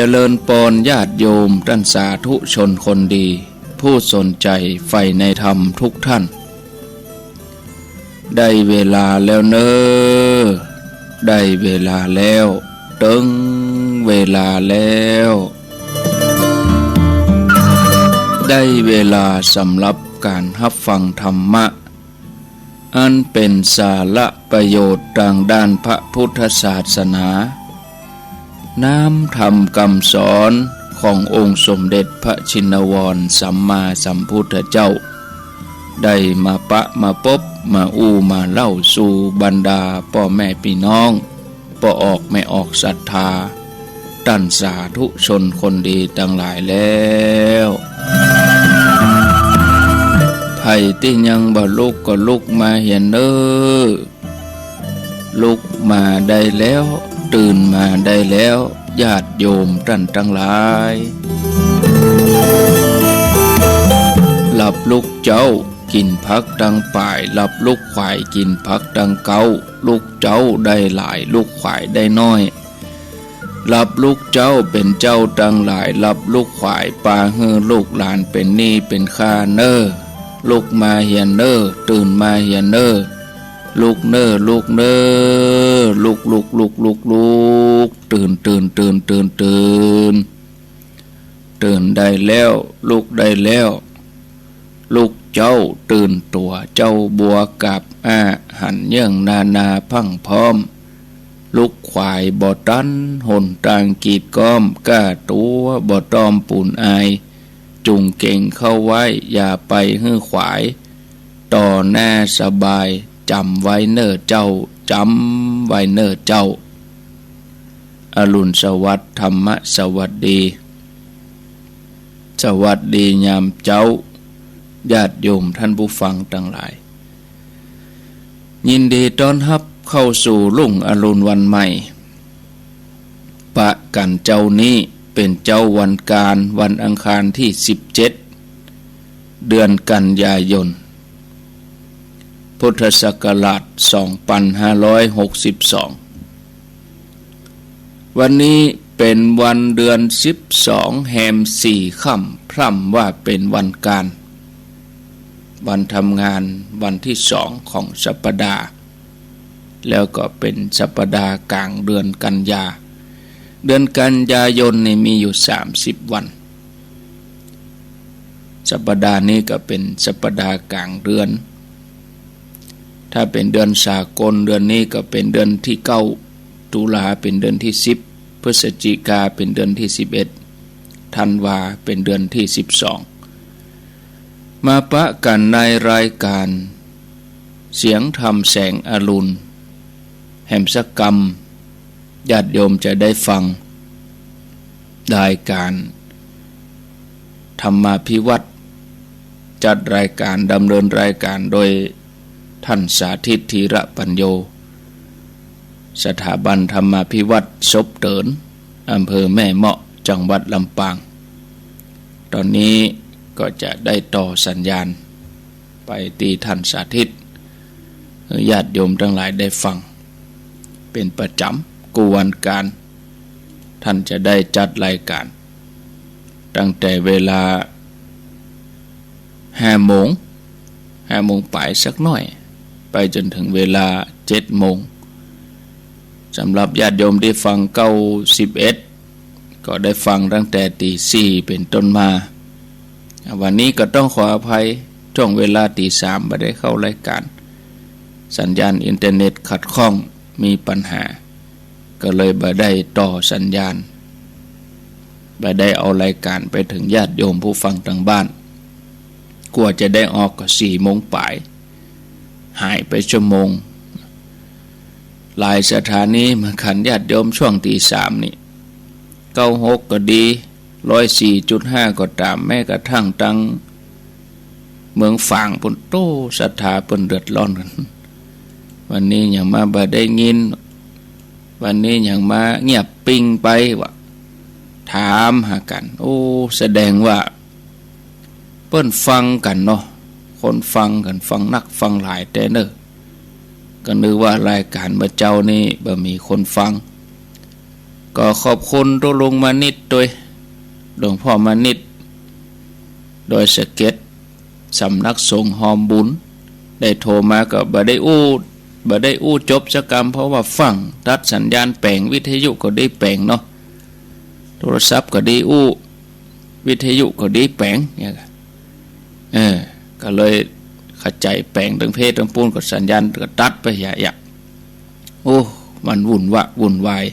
เจริญปรญาติโยมท่านสาธุชนคนดีผู้สนใจใฝ่ในธรรมทุกท่านได้เวลาแล้วเนอได้เวลาแล้วตึงเวลาแล้วได้เวลาสำหรับการรับฟังธรรมะอันเป็นสาระประโยชน์ทางด้านพระพุทธศาสนาน้ำธรรมคำสอนขององค์สมเด็จพระชินวรสัมมาสัมพุทธเจ้าได้มาปะมาพบมามาเล่าสู่บรรดาพ่อแม่พี่น้องพ่อออกไม่ออกศรัทธาท่านสาธุชนคนดีทั้งหลายแล้วไผที่ยังบ่ลุกก็ลุกมาเห็นเด้อลุกมาได้แล้วตื่นมาได้แล้วญาติโยมท่านทั้งหลายหลับลุกเจ้ากินพักดังป่ายหลับลุกขวายกินพักดังเกาลุกเจ้าได้หลายลุกขวายได้น้อยหลับลุกเจ้าเป็นเจ้าดังหลายหลับลุกขวายปาเฮือลูกหลานเป็นหนี้เป็นค่าเนอลุกมาเฮียนเนอตื่นมาเฮียนเนอลุกเนอลุกเนอลุกตื่นตื่นได้แล้วลุกได้แล้วลุกเจ้าตื่นตัวเจ้าบัวกับหันเยื่องนาพังพร้อมลุกขวายบ่ตันหนต่างกีดก้อมก้าตัวบ่ตอมปูนอายจุงเก่งเข้าไว้อย่าไปฮื้อขวายต่อหน้าสบายจำไว้เนอเจ้าจำไว้เนอเจ้าอรุณสวัสดิ์ธรรมสวัสดีสวัสดียามเจ้าญาติโยมท่านผู้ฟังทั้งหลายยินดีต้อนรับเข้าสู่รุ่งอรุณวันใหม่ปะกันเจ้านี้เป็นเจ้าวันการวันอังคารที่17เดือนกันยายนพุทธศักราช2562วันนี้เป็นวันเดือน12แรม4ค่ำพร่ำว่าเป็นวันการวันทำงานวันที่2ของสัปดาห์แล้วก็เป็นสัปดาห์กลางเดือนกันยาเดือนกันยายนนี่มีอยู่30วันสัปดาห์นี้ก็เป็นสัปดาห์กลางเดือนถ้าเป็นเดือนสากลเดือนนี้ก็เป็นเดือนที่9ตุลาเป็นเดือนที่10พฤศจิกาเป็นเดือนที่11ธันวาเป็นเดือนที่12มาปะกันในรายการเสียงธรรมแสงอรุณแห่งสักกรรมญาติโยมจะได้ฟังรายการธรรมาภิวัตรจัดรายการดำเนินรายการโดยท่านสาธิตธีระปัญโยสถาบันธรรมาภิวัตรศพเตินอำเภอแม่เมาะจังหวัดลำปางตอนนี้ก็จะได้ต่อสัญญาณไปตีท่านสาธิตญาติโยมทั้งหลายได้ฟังเป็นประจำกูวันการท่านจะได้จัดรายการตั้งแต่เวลา5 โมงปลายสักหน่อยไปจนถึงเวลา7 โมงสำหรับญาติโยมที่ฟัง91ก็ได้ฟังตั้งแต่ตี 4เป็นต้นมาวันนี้ก็ต้องขออภัยช่วงเวลาตี 3ไม่ได้เข้ารายการสัญญาณอินเทอร์เน็ตขัดข้องมีปัญหาก็เลยบ่ได้ต่อสัญญาณบ่ได้เอารายการไปถึงญาติโยมผู้ฟังทางบ้านกว่าจะได้ออกก็4 โมงปลายหายไปชั่วโมงหลายสถานีมาขันญาติโยมช่วงตี 3นี่96ก็ดี104.5ก็ตามแม้กระทั่งตังเมืองฝางปุ่นโตศรัทธาเปิ้นเดือดร้อนกันวันนี้อย่างมาบ่ได้ยินวันนี้อย่างมาเงียบปิ้งไปวะถามหากันโอ้แสดงว่าเปิ้นฟังกันเนาะคนฟังกันฟังนักฟังหลายแต่เนอะก็นึกว่ารายการเมื่อเจ้านี่บ่มีคนฟัง ก็ขอบคุณตัวลุงมานิดโดยหลวงพ่อมานิดโดยสเก็ตสำนักสงฆ์หอมบุญได้โทรมาก็บ่ได้อู้จบสักกรรมเพราะว่าฟังตัดสัญญาณแปลงวิทยุก็ได้แปลงเนาะโทรศัพท์ก็ได้อู้วิทยุก็ได้แปลงเนี่ยก็เลยเข้าใจแปลงทั้งเพศทั้งปูนกับสัญญาณก็ตัดไปอย่าโอ้มันวุ่นวาย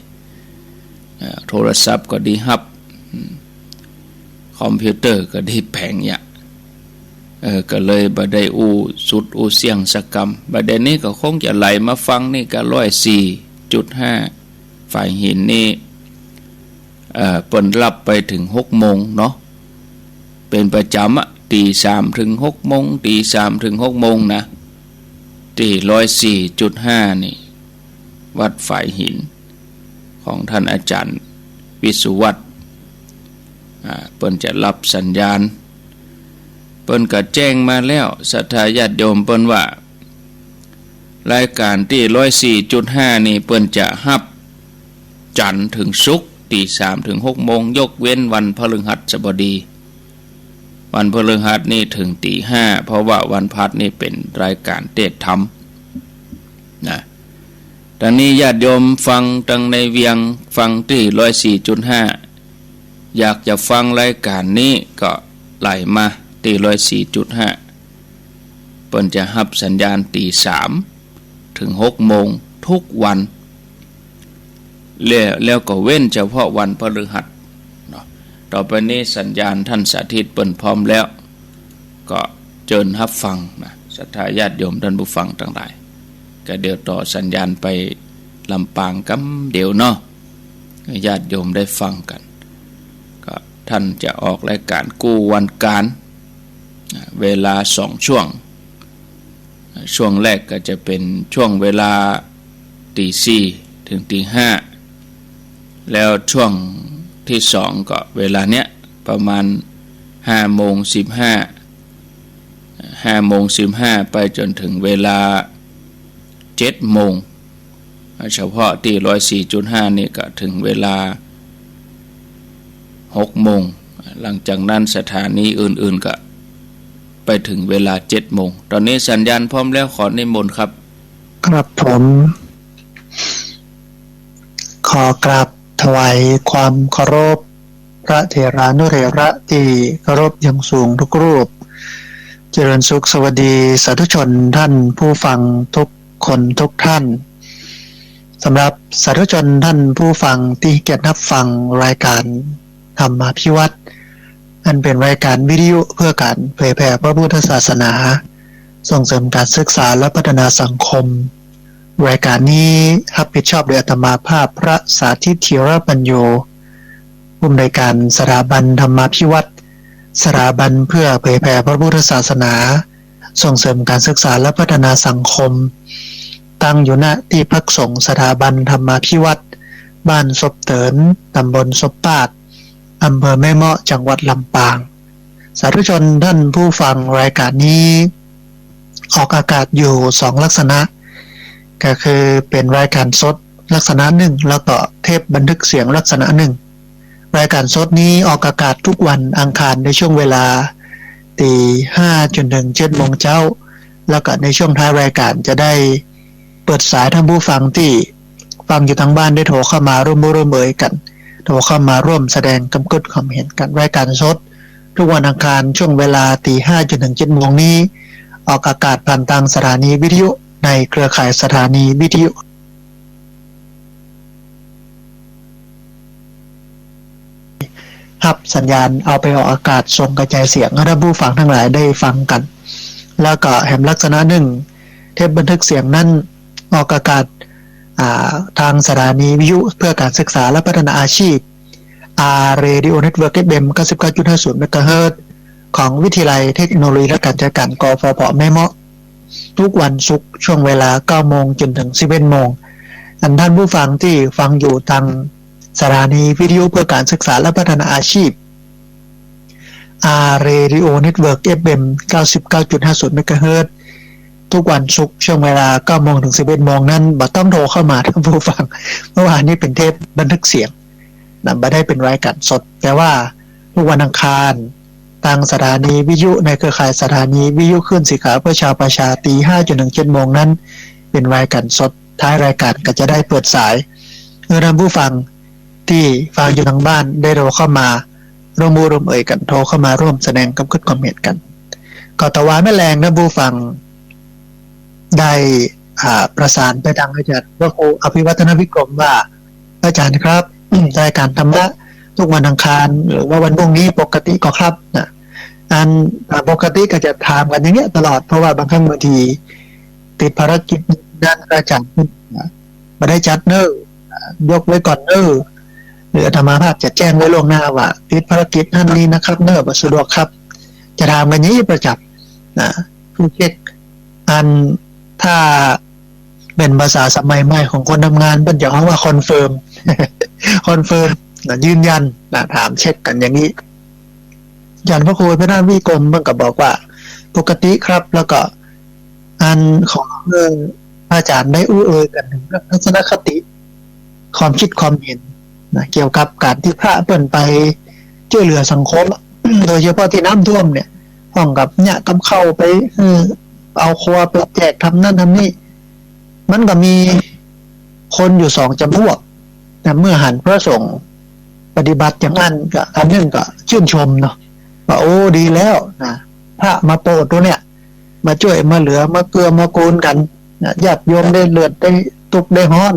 โทรศัพท์ก็ดีฮับคอมพิวเตอร์ก็ได้แปลงอย่าก็เลยบ่ได้สุดเสียงสักกรรมประเด็นนี้ก็คงจะไหลมาฟังนี่ก็104.5ฝ่ายหินนี่เปิ่นรับไปถึง6 โมงเนาะเป็นประจำอะตี 3 ถึง 6 โมงตี 3 ถึง 6 โมงนะที่104.5นี่วัดฝ่ายหินของท่านอาจารย์วิสุวัตรเปิ่นจะรับสัญญาณเปิ้นก็แจ้งมาแล้วศรัทธาญาติโยมเปิ้นว่ารายการที่104.5นี่เปิ้นจะฮับจันทร์ถึงศุกร์ตี 3 ถึง 6 โมงยกเว้นวันพฤหัสบดีวันพฤหัสนี่ถึงตี 5เพราะว่าวันพัดนี่เป็นรายการเทศธรรมนะตอนนี้ญาติโยมฟังตั้งในเวียงฟังที่104.5อยากจะฟังรายการนี้ก็ไหลมาตี104.5เปิ้นจะฮับสัญญาณตี 3 ถึง 6 โมงทุกวันแล้วก็เว้นเฉพาะวันพฤหัสเนาะต่อไปนี้สัญญาณท่านสาธิตเปิ้นพร้อมแล้วก็เชิญรับฟังนะศรัทธาญาติโยมท่านผู้ฟังทั้งหลายก็เดี๋ยวต่อสัญญาณไปลำปางกำเดี๋ยวเนาะญาติโยมได้ฟังกันก็ท่านจะออกรายการกู้วันการเวลา2 ช่วงแรกก็จะเป็นช่วงเวลาตี 4 ถึงตี 5แล้วช่วงที่2ก็เวลาเนี้ยประมาณ5 โมง 15ไปจนถึงเวลา7 โมงเฉพาะที่104.5นี่ก็ถึงเวลา6 โมงหลังจากนั้นสถานีอื่นๆก็ไปถึงเวลา7 โมงตอนนี้สัญญาณพร้อมแล้วขอนิมนต์ครับครับผมขอกราบถวายความเคารพพระเถรานุเถระที่เคารพอย่างสูงทุกรูปเจริญสุขสวัสดีสาธุชนท่านผู้ฟังทุกคนทุกท่านสำหรับสาธุชนท่านผู้ฟังที่เกียรติรับฟังรายการธรรมาภิวัตรอันเป็นรายการวิทยุเพื่อการเผยแผ่พระพุทธศาสนาส่งเสริมการศึกษาและพัฒนาสังคมรายการนี้รับผิดชอบโดยอาตมาภาพพระสาธิตธีรปัญโยผู้อำนวยการสถาบันธรรมาภิวัตรสถาบันเพื่อเผยแผ่พระพุทธศาสนาส่งเสริมการศึกษาและพัฒนาสังคมตั้งอยู่ณที่พักสงฆ์สถาบันธรรมาภิวัตรบ้านศพเตินตำบลศพปาดอำเภอแม่เมาะจังหวัดลำปางสาธุชนท่านผู้ฟังรายการนี้ออกอากาศอยู่2 ลักษณะก็คือเป็นรายการสดลักษณะหนึ่งแล้วก็เทปบันทึกเสียงลักษณะหนึ่งรายการสดนี้ออกอากาศทุกวันอังคารในช่วงเวลาตี 5 จนถึง 7 โมงเช้าแล้วก็ในช่วงท้ายรายการจะได้เปิดสายท่านผู้ฟังที่ฟังอยู่ทางบ้านได้โทรเข้ามาร่วมเอ่ยกันโทรเข้ามาร่วมแสดงกำกับความเห็นกันรายการสดทุกวันอังคารช่วงเวลาตี 5 จนถึง 7 โมงนี้ออกอากาศผ่านทางสถานีวิทยุในเครือข่ายสถานีวิทยุรับสัญญาณเอาไปออกอากาศส่งกระจายเสียงให้ท่านผู้ฟังทั้งหลายได้ฟังกันแล้วก็แห่งลักษณะหนึ่งเทปบันทึกเสียงนั้นออกอากาศทางสถานีวิทยุเพื่อการศึกษาและพัฒนาอาชีพRadio Network FM 99.50 เมกะเฮิรตซ์ของวิทยาลัยเทคโนโลยีและการจัดการกฟผ.แม่เมาะทุกวันศุกร์ช่วงเวลา 9 โมงจนถึง 11 โมงท่านผู้ฟังที่ฟังอยู่ทางสถานีวิทยุเพื่อการศึกษาและพัฒนาอาชีพRadio Network FM 99.50 เมกะเฮิรตซ์ทุกวันศุกร์ช่วงเวลา 9 โมงถึง 11 โมงนั้นบ่ต้องโทรเข้ามาท่านผู้ฟังเมื่อวานนี้เป็นเทปบันทึกเสียง นะไม่ได้เป็นรายการสดแต่ว่าทุกวันอังคารทางสถานีวิทยุในเครือข่ายสถานีวิทยุคลื่นสีขาวเพื่อชาวประชาตี 5 จนถึง 7 โมงนั้นเป็นรายการสดท้ายรายการก็จะได้เปิดสายท่านผู้ฟังที่ฟังอยู่ทางบ้านได้โทรเข้ามาร่วมมือร่วมเอ่ยกันโทรเข้ามาร่วมแสดงความคิดความเห็นกันก็ตะวันแม่แรงท่านผู้ฟังได้ประสานไปทางอาจารย์พระครูอภิวัฒนวิกรมว่าอาจารย์ครับ รายการธรรมะทุกวันอังคารหรือว่าวันพรุ่งนี้ปกติก็ครับนะอันปกติก็จะถามกันอย่างเงี้ยตลอดเพราะว่าบางครั้งบางทีติดภารกิจด้านอาจารย์มาได้จัดเนอร์ยกไว้ก่อนเนอร์หรือธรรมาภาพจะแจ้งไว้ล่วงหน้าว่าติดภารกิจท่านนี้นะครับเนอร์สะดวกครับจะถามกันอย่างนี้ประจำนะผู้เช็คอันถ้าเป็นภาษาสมัยใหม่ของคนทำงานเป็นอย่างว่าคอนเฟิร์ม คอนเฟิร์มยืนยันถามเช็คกันอย่างนี้ยันพระครูพระนาวิกรมมันก็บอกว่าปกติครับแล้วก็อันของอาจารย์ได้อู้เอ่ยกันถึงทัศนคติความคิดความเห็นเกี่ยวกับการที่พระเปิ่นไปช่วยเหลือสังคม โดยเฉพาะที่น้ำท่วมเนี่ยห้องกับเนี่ยกำเข้าไปเอาครัวไปแจกทำนั่นทำนี่มันก็มีคนอยู่2 จำพวกแต่เมื่อหันพระสงฆ์ปฏิบัติอย่างนั้นก็อันนึงก็ชื่นชมเนาะว่าโอ้ดีแล้วนะพระมาโปรดตัวเนี่ยมาช่วยมาเหลือมาเกลือมากูลกันญาติโยมได้เลือดได้ทุกข์ได้ฮ้อน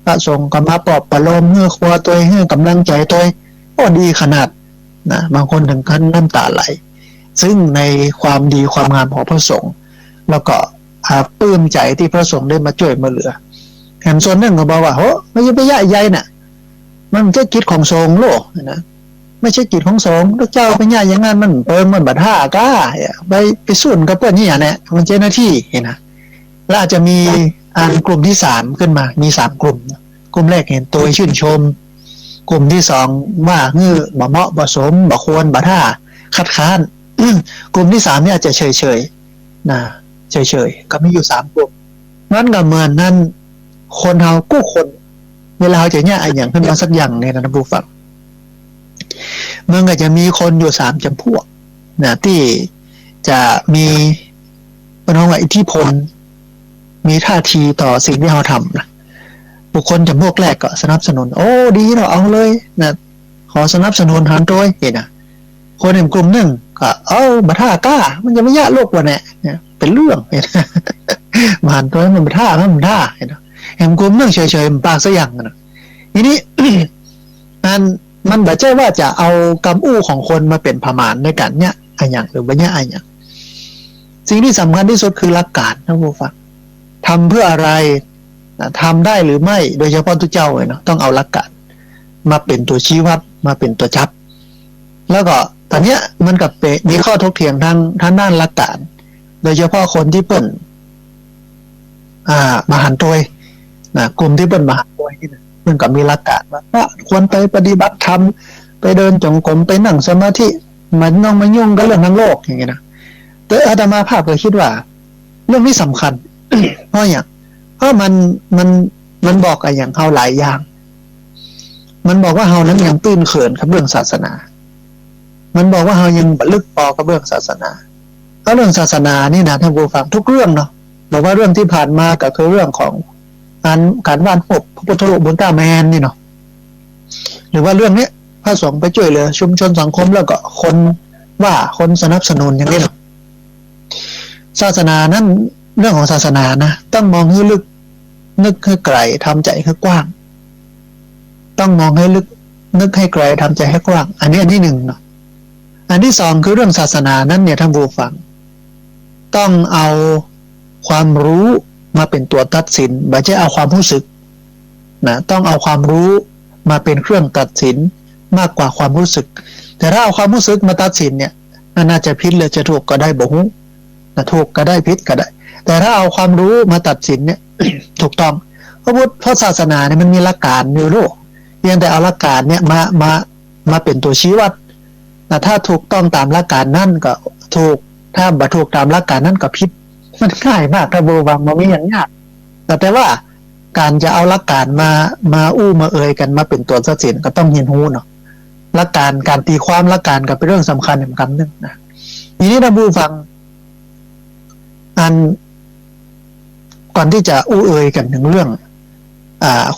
พระสงฆ์ก็มาปลอบประโลมเมื่อครัวตัวให้กำลังใจตัวโอ้ดีขนาดนะบางคนถึงขั้นน้ำตาไหลซึ่งในความดีความงามของพระสงฆ์แล้วก็ปลื้มใจที่พระสงฆ์ได้มาช่วยมาเหลือแถมส่วนหนึ่งก็บอกว่าโหไม่ใช่ไปย่าใหญ่น่ะมันไม่ใช่กิจของสงฆ์โลกนะไม่ใช่กิจของสงฆ์พระเจ้าไปย่าอย่างนั้นมันเปิดมันบัดท่าก้าไปสุ่นกับเพื่อนนี่อย่างนี้มันเจ้าหน้าที่เห็นนะแล้วอาจจะมีกลุ่มที่3ขึ้นมามี3 กลุ่มกลุ่มแรกเห็นตัวชื่นชมกลุ่มที่2ว่าบ่เหมาะบ่สมบ่ควรบ่ท่าคัดค้านกลุ่มที่3เนี่ยอาจจะเฉยๆนะเฉยๆก็มีอยู่3 กลุ่มนั้นก็เหมือนนั่นคนเฮากู้คนเวลาจะเนี่ยอย่างขึ้นมาสักอย่างเนี่ยนะท่านผู้ฟังมันก็จะมีคนอยู่3 จำพวกนะที่จะมีเป็นว่าอิทธิพลมีท่าทีต่อสิ่งที่เราทำนะบุคคลจำพวกแรกก็สนับสนุนโอ้ดีเนาะเอาเลยนะขอสนับสนุนหันโดยเห็นนะคนอีกกลุ่มหนึ่งก็บัท่ากล้ามันจะไม่ยากโลกวะเนี่ยเป็นเรื่องเห็นมาหันโดยมันบัท่ามันท่าเห็นนะเห็นกลุ่มหนึ่งเฉยๆมันปากซะอย่างนะทีนี้ มันแบบใช่ว่าจะเอากำอู้ของคนมาเป็นประมาณในการเนี่ยอะไรอย่างหรือว่าเนี่ยอะไรอย่างสิ่งที่สำคัญที่สุดคือหลักการนะผู้ฟังทำเพื่ออะไรทำได้หรือไม่โดยเฉพาะทุกเจ้าเลยเนาะต้องเอาหลักการมาเป็นตัวชี้วัดมาเป็นตัวจับแล้วก็ตอนเนี้ยมันกับมีข้อถกเถียงทางด้านหลักการโดยเฉพาะคนที่เปิ้นมหันต์ตัวนะกลุ่มที่เปิ้นมหันต์ตัวนี่นะเปิ้นก็มีหลักการว่าควรไปปฏิบัติธรรมไปเดินจงกรมไปนั่งสมาธิมันน้องมายุ่งกับเรื่องทางโลกอย่างเงี้ยนะแต่อาตมาภาพก็คิดว่าเรื่องนี้สำคัญ เพราะอย่างเพราะมันบอกอะไรอย่างเฮาหลายอย่างมันบอกว่าเฮานั้นยังตื้นเขินกับเรื่องศาสนามันบอกว่าเฮายังลึกพอกับเรื่องศาสนาเพราะเรื่องศาสนานี่นะท่านผู้ฟังทุกเรื่องเนาะบอกว่าเรื่องที่ผ่านมาก็คือเรื่องของการวาดภาพพระพุทธรูปบนต้าแมนนี่เนาะหรือว่าเรื่องนี้พระสงฆ์ไปช่วยเหลือชุมชนสังคมแล้วก็คนสนับสนุนอย่างนี้เนาะศาสนานั้นเรื่องของศาสนานะต้องมองให้ลึกนึกให้ไกลทำใจให้กว้างต้องมองให้ลึกนึกให้ไกลทำใจให้กว้างอันนี้อันที่1เนาะอันที่2คือเรื่องศาสนานั้นเนี่ยท่านผู้ฟังต้องเอาความรู้มาเป็นตัวตัดสินไม่ใช่เอาความรู้สึกนะต้องเอาความรู้มาเป็นเครื่องตัดสินมากกว่าความรู้สึกแต่ถ้าเอาความรู้สึกมาตัดสินเนี่ยน่าจะผิดหรือจะถูกก็ได้บ่ฮู้นะถูกก็ได้ผิดก็ได้แต่ถ้าเอาความรู้มาตัดสินเนี่ย ถูกต้องเพราะศาสนาเนี่ยมันมีหลักการอยู่โลกเพียงแต่เอาหลักการเนี่ยมาเป็นตัวชี้วัดแต่ถ้าถูกต้องตามหลักการนั่นก็ถูกถ้าบ่ถูกตามหลักการนั่นก็ผิดมันง่ายมากถ้าโบวังมันไม่อย่างยากแต่ว่า การจะเอาหลักการมาอู้มาเอ่ยกันมาเป็นตัวตัดสินก็ต้องเรียนรู้เนาะหลักการตีความหลักการก็เป็นเรื่องสำคัญเหมือนกันนึงนะทีนี้ท่านผู้ฟังอันก่อนที่จะอู้เอ่ยกันถึงเรื่อง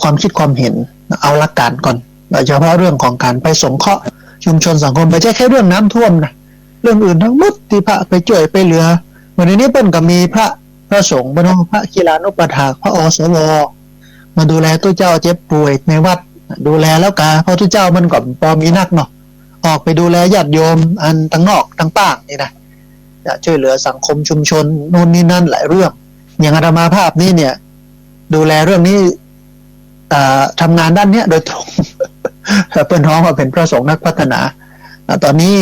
ความคิดความเห็นเอาหลักการก่อนโดยเฉพาะเรื่องของการไปสงเคราะห์ชุมชนสังคมไม่ใช่แค่เรื่องน้ำท่วมนะเรื่องอื่นทั้งหมดที่พระไปช่วยไปเหลือวันนี้เปิ้นก็มีพระสงฆ์พระกีฬานุปถากพระอสวมาดูแลตัวเจ้าเจ็บป่วยในวัดดูแลแล้วกาเพราะตัวเจ้ามันก็พอมีนักเนาะออกไปดูแลญาติโยมอันตั้งนอกตั้งป้างนี่นะจะช่วยเหลือสังคมชุมชนนู่นนี่นั่นหลายเรื่องอย่างอาตมาภาพนี่เนี่ยดูแลเรื่องนี้ทำงานด้านเนี้ยโดยตรง เปิ้นท้องมาเป็นพระสงฆ์นักพัฒนาตอนนี้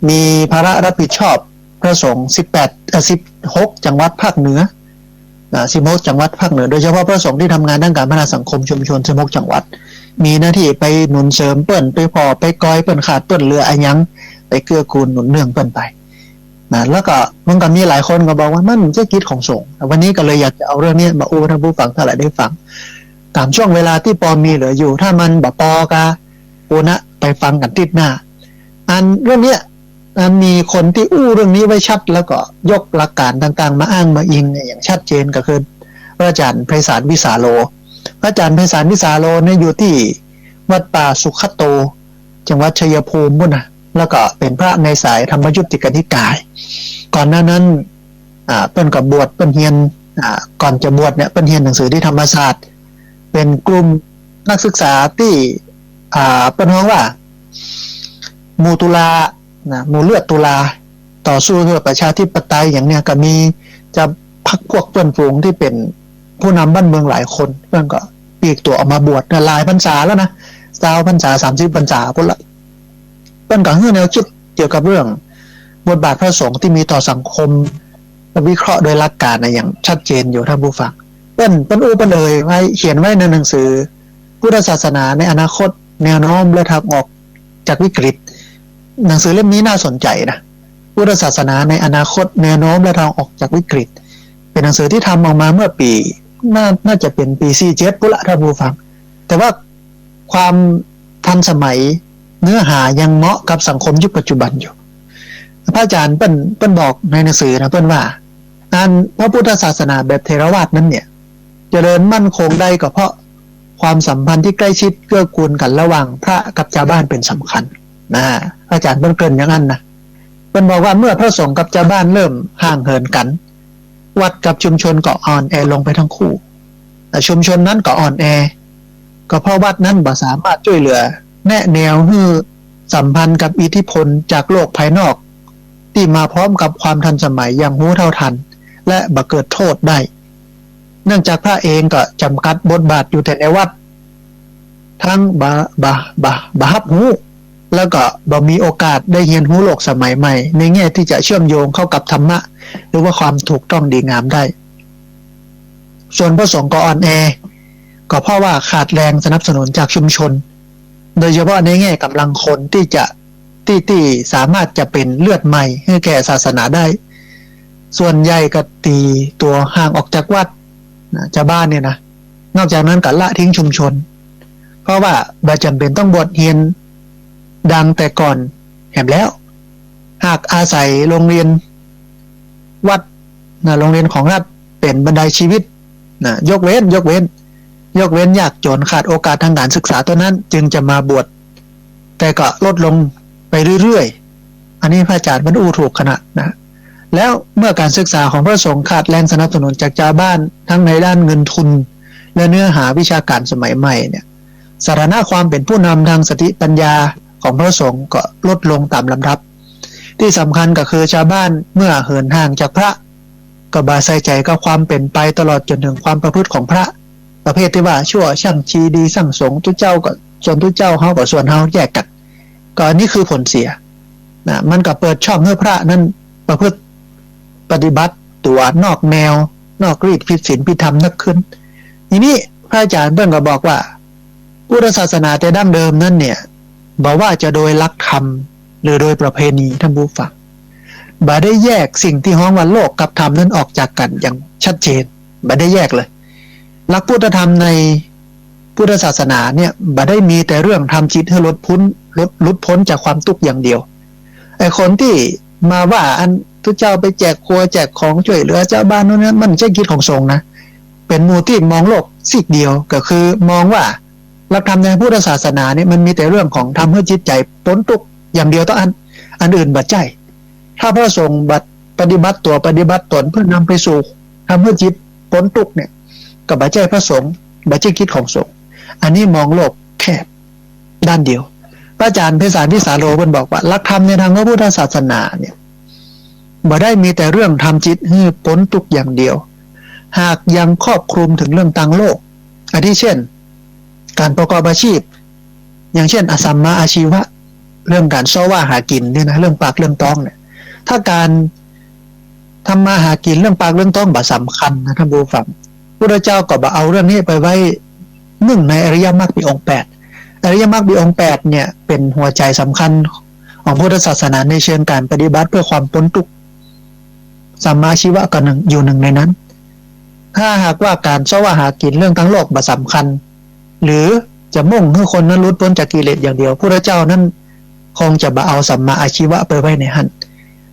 มีภาระรับผิดชอบพระสงฆ์16จังหวัดภาคเหนือ16จังหวัดภาคเหนือโดยเฉพาะพระสงฆ์ที่ทำงานด้านการพัฒนาสังคมชุมชน16จังหวัดมีหน้าที่ไปหนุนเสริมเปิ้นไปพอไปกอยเปิ้นขาดเปิ้นเรืออะไรยังไปเกื้อกูลหนุนเนื่องเปิ้นไปนะแล้วก็มันก็มีหลายคนก็บอกว่ามันจะกิจของสงฆ์วันนี้ก็เลยอยากจะเอาเรื่องนี้มาอู้ให้ท่านผู้ฟังทั้งหลายได้ฟังตามช่วงเวลาที่ปอมีเหลืออยู่ถ้ามันบ่ปอกะปูนะไปฟังกันติดหน้าอันเรื่องเนี้ยมีคนที่อู้เรื่องนี้ไว้ชัดแล้วก็ยกหลักการต่างๆมาอ้างมาอิงอย่างชัดเจนก็คือพระอาจารย์ไพศาลวิสาโลพระอาจารย์ไพศาลวิสาโลเนี่ยอยู่ที่วัดป่าสุขโตจังหวัดชัยภูมิพุ่นนะแล้วก็เป็นพระในสายธรรมยุติกนิกายก่อนหน้านั้นเปิ้นก็บวชเปิ้นเรียนก่อนจะบวชเนี่ยเปิ้นเรียนหนังสือที่ธรรมศาสตร์เป็นกลุ่มนักศึกษาที่เปิ้นฮ้องว่าหมู่ตุลานะหมู่เลือดตุลาต่อสู้เพื่อประชาธิปไตยอย่างเนี้ยก็มีจะพรรคพวกเพื่อนฝูงที่เป็นผู้นำบ้านเมืองหลายคนเพื่อนก็ปีกตัวออกมาบวชหลายพรรษาแล้วนะ20พรรษา30พรรษาพุ่นละเพื่อนก็ให้แนวคิดเกี่ยวกับเรื่องบทบาทพระสงฆ์ที่มีต่อสังคมวิเคราะห์โดยหลักการนะอย่างชัดเจนอยู่ท่านผู้ฟังเปิ้นอู้เปิ้นเอ่ยไว้เขียนไว้ในหนังสือพุทธศาสนาในอนาคตแนวโน้มและทางออกจากวิกฤตหนังสือเล่มนี้น่าสนใจนะพุทธศาสนาในอนาคตแนวโน้มและทางออกจากวิกฤตเป็นหนังสือที่ทำออกมาเมื่อปีน่าจะเป็นปี47พุ่นละท่านผู้ฟังแต่ว่าความทันสมัยเนื้อหายังเหมาะกับสังคมยุคปัจจุบันอยู่พระอาจารย์เปิ้นบอกในหนังสือนะเปิ้นว่าพระพุทธศาสนาแบบเทรวาสนั้นเนี่ยเจริญมั่นคงได้ก็เพราะความสัมพันธ์ที่ใกล้ชิดเกื้อกูลกันระหว่างพระกับชาวบ้านเป็นสำคัญนะอาจารย์เปิ้นเกริ่นอย่างนั้นนะเปิ้นบอกว่าเมื่อพระสงฆ์กับชาวบ้านเริ่มห่างเหินกันวัดกับชุมชนก็อ่อนแอลงไปทั้งคู่แต่ชุมชนนั้นก็อ่อนแอก็เพราะวัดนั้นบ่สามารถช่วยเหลือแนะแนวให้สัมพันธ์กับอิทธิพลจากโลกภายนอกที่มาพร้อมกับความทันสมัยอย่างรู้เท่าทันและบ่เกิดโทษได้เนื่องจากพระเองก็จำกัดบทบาทอยู่แต่ในวัดทั้งบาฮับหูแล้วก็บ่มีโอกาสได้เรียนรู้โลกสมัยใหม่ในแง่ที่จะเชื่อมโยงเข้ากับธรรมะหรือว่าความถูกต้องดีงามได้ส่วนพระสงฆ์ก็อ่อนแอก็เพราะว่าขาดแรงสนับสนุนจากชุมชนโดยเฉพาะในแง่กำลังคนที่สามารถจะเป็นเลือดใหม่ให้แก่ศาสนาได้ส่วนใหญ่ก็ตีตัวห่างออกจากวัดชาวบ้านเนี่ยนะนอกจากนั้นก็ละทิ้งชุมชนเพราะว่าบ่จำเป็นต้องบวชเรียนดังแต่ก่อนแหมแล้วหากอาศัยโรงเรียนวัดโรงเรียนของรัฐเป็นบันไดชีวิตยกเว้นยากจนขาดโอกาสทางการศึกษาตัวนั้นจึงจะมาบวชแต่ก็ลดลงไปเรื่อยๆอันนี้พระอาจารย์มันอู้ถูกขนาดนะแล้วเมื่อการศึกษาของพระสงฆ์ขาดแรงสนับสนุนจากชาวบ้านทั้งในด้านเงินทุนและเนื้อหาวิชาการสมัยใหม่เนี่ยสถานะความเป็นผู้นำทางสติปัญญาของพระสงฆ์ก็ลดลงตามลำดับที่สำคัญก็คือชาวบ้านเมื่อเหินห่างจากพระก็บ่ใส่ใจกับความเป็นไปตลอดจนถึงความประพฤติของพระประเภทที่ว่าชั่วช่างชีดีสั่งสงฆ์ทุเจ้าก็ส่วนทุเจ้าเฮากับส่วนเฮาแยกกันก็อันนี้คือผลเสียนะมันก็เปิดช่องให้พระนั้นประพฤติปฏิบัติตัวนอกแนวนอกรีดผิดศีลผิดธรรมนักขึ้นทีนี้พระอาจารย์เปิ้นก็บอกว่าพุทธศาสนาแต่ดั้งเดิมนั้นเนี่ยบอกว่าจะโดยหลักธรรมหรือโดยประเพณีท่านผู้ฟังบ่ได้แยกสิ่งที่ฮ้องว่าโลกกับธรรมนั้นออกจากกันอย่างชัดเจนบ่ได้แยกเลย หลักพุทธธรรมในพุทธศาสนาเนี่ยบ่ได้มีแต่เรื่องทำจิตให้ลดพ้นจากความทุกข์อย่างเดียวไอ้คนที่มาว่าอันทุกเจ้าไปแจกครัวแจกของช่วยเหลือเจ้าบ้านนั้นมันไม่ใช่คิดของสงฆ์นะเป็นหมู่ที่มองโลกซีกเดียวก็คือมองว่าหลักธรรมในพุทธศาสนาเนี่ยมันมีแต่เรื่องของทำให้จิตใจพ้นทุกข์อย่างเดียวต่ออันอื่นบัดใจถ้าพระสงฆ์บัดปฏิบัติตัวปฏิบัติตนเพื่อนำไปสู่ทำให้จิตพ้นทุกข์เนี่ยกับบัดใจพระสงฆ์บัดใจคิดของสงฆ์อันนี้มองโลกแคบด้านเดียวพระอาจารย์ไพศาลวิสาโรเพิ่นบอกว่าหลักธรรมในทางพระพุทธศาสนาเนี่ยบ่ได้มีแต่เรื่องทำจิตให้พ้นทุกข์อย่างเดียวหากยังครอบคลุมถึงเรื่องต่างโลกอาทิเช่นการประกอบอาชีพอย่างเช่นอสัมมาอาชีวะเรื่องการซ้อว่าหากินเนี่ยนะเรื่องปากเรื่องท้องเนี่ยถ้าการทำมาหากินเรื่องปากเรื่องท้องบ่สำคัญนะท่านผู้ฟังพระเจ้าก็บ่เอาเรื่องนี้ไปไว้หนึ่งในอริยมรรคมีองค์8อริยมรรคมีองค์8เนี่ยเป็นหัวใจสำคัญของพุทธศาสนาในเชิงการปฏิบัติเพื่อความพ้นทุกข์สัมมาอาชีวะก็อยู่หนึ่งในนั้นถ้าหากว่าการซ้อว่าหากินเรื่องทั้งโลกบ่สำคัญหรือจะมุ่งให้คนนั้นหลุดพ้นจากกิเลสอย่างเดียวพระเจ้านั้นคงจะบ่เอาสัมมาอาชีวะไปไว้ในหัน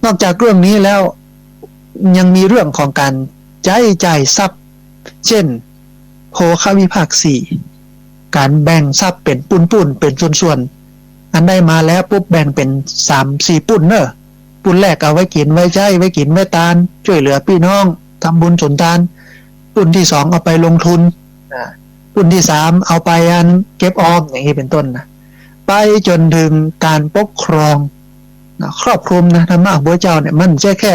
นอกจากเรื่องนี้แล้วยังมีเรื่องของการจ่ายทรัพย์เช่นโภควิภาค4การแบ่งทรัพย์เป็นปุ้นเป็นส่วนๆอันได้มาแล้วปุ๊บแบ่งเป็น 3-4 ปุ้นปุ้นแรกเอาไว้กินไว้ใช้ไว้กินไว้ทานช่วยเหลือพี่น้องทำบุญสุนทานปุ้นที่2เอาไปลงทุนปุ้นที่3เอาไปเก็บออมอย่างนี้เป็นต้นนะไปจนถึงการปกครองครอบคลุมนะธรรมะของพระเจ้าเนี่ยมันไม่ใช่แค่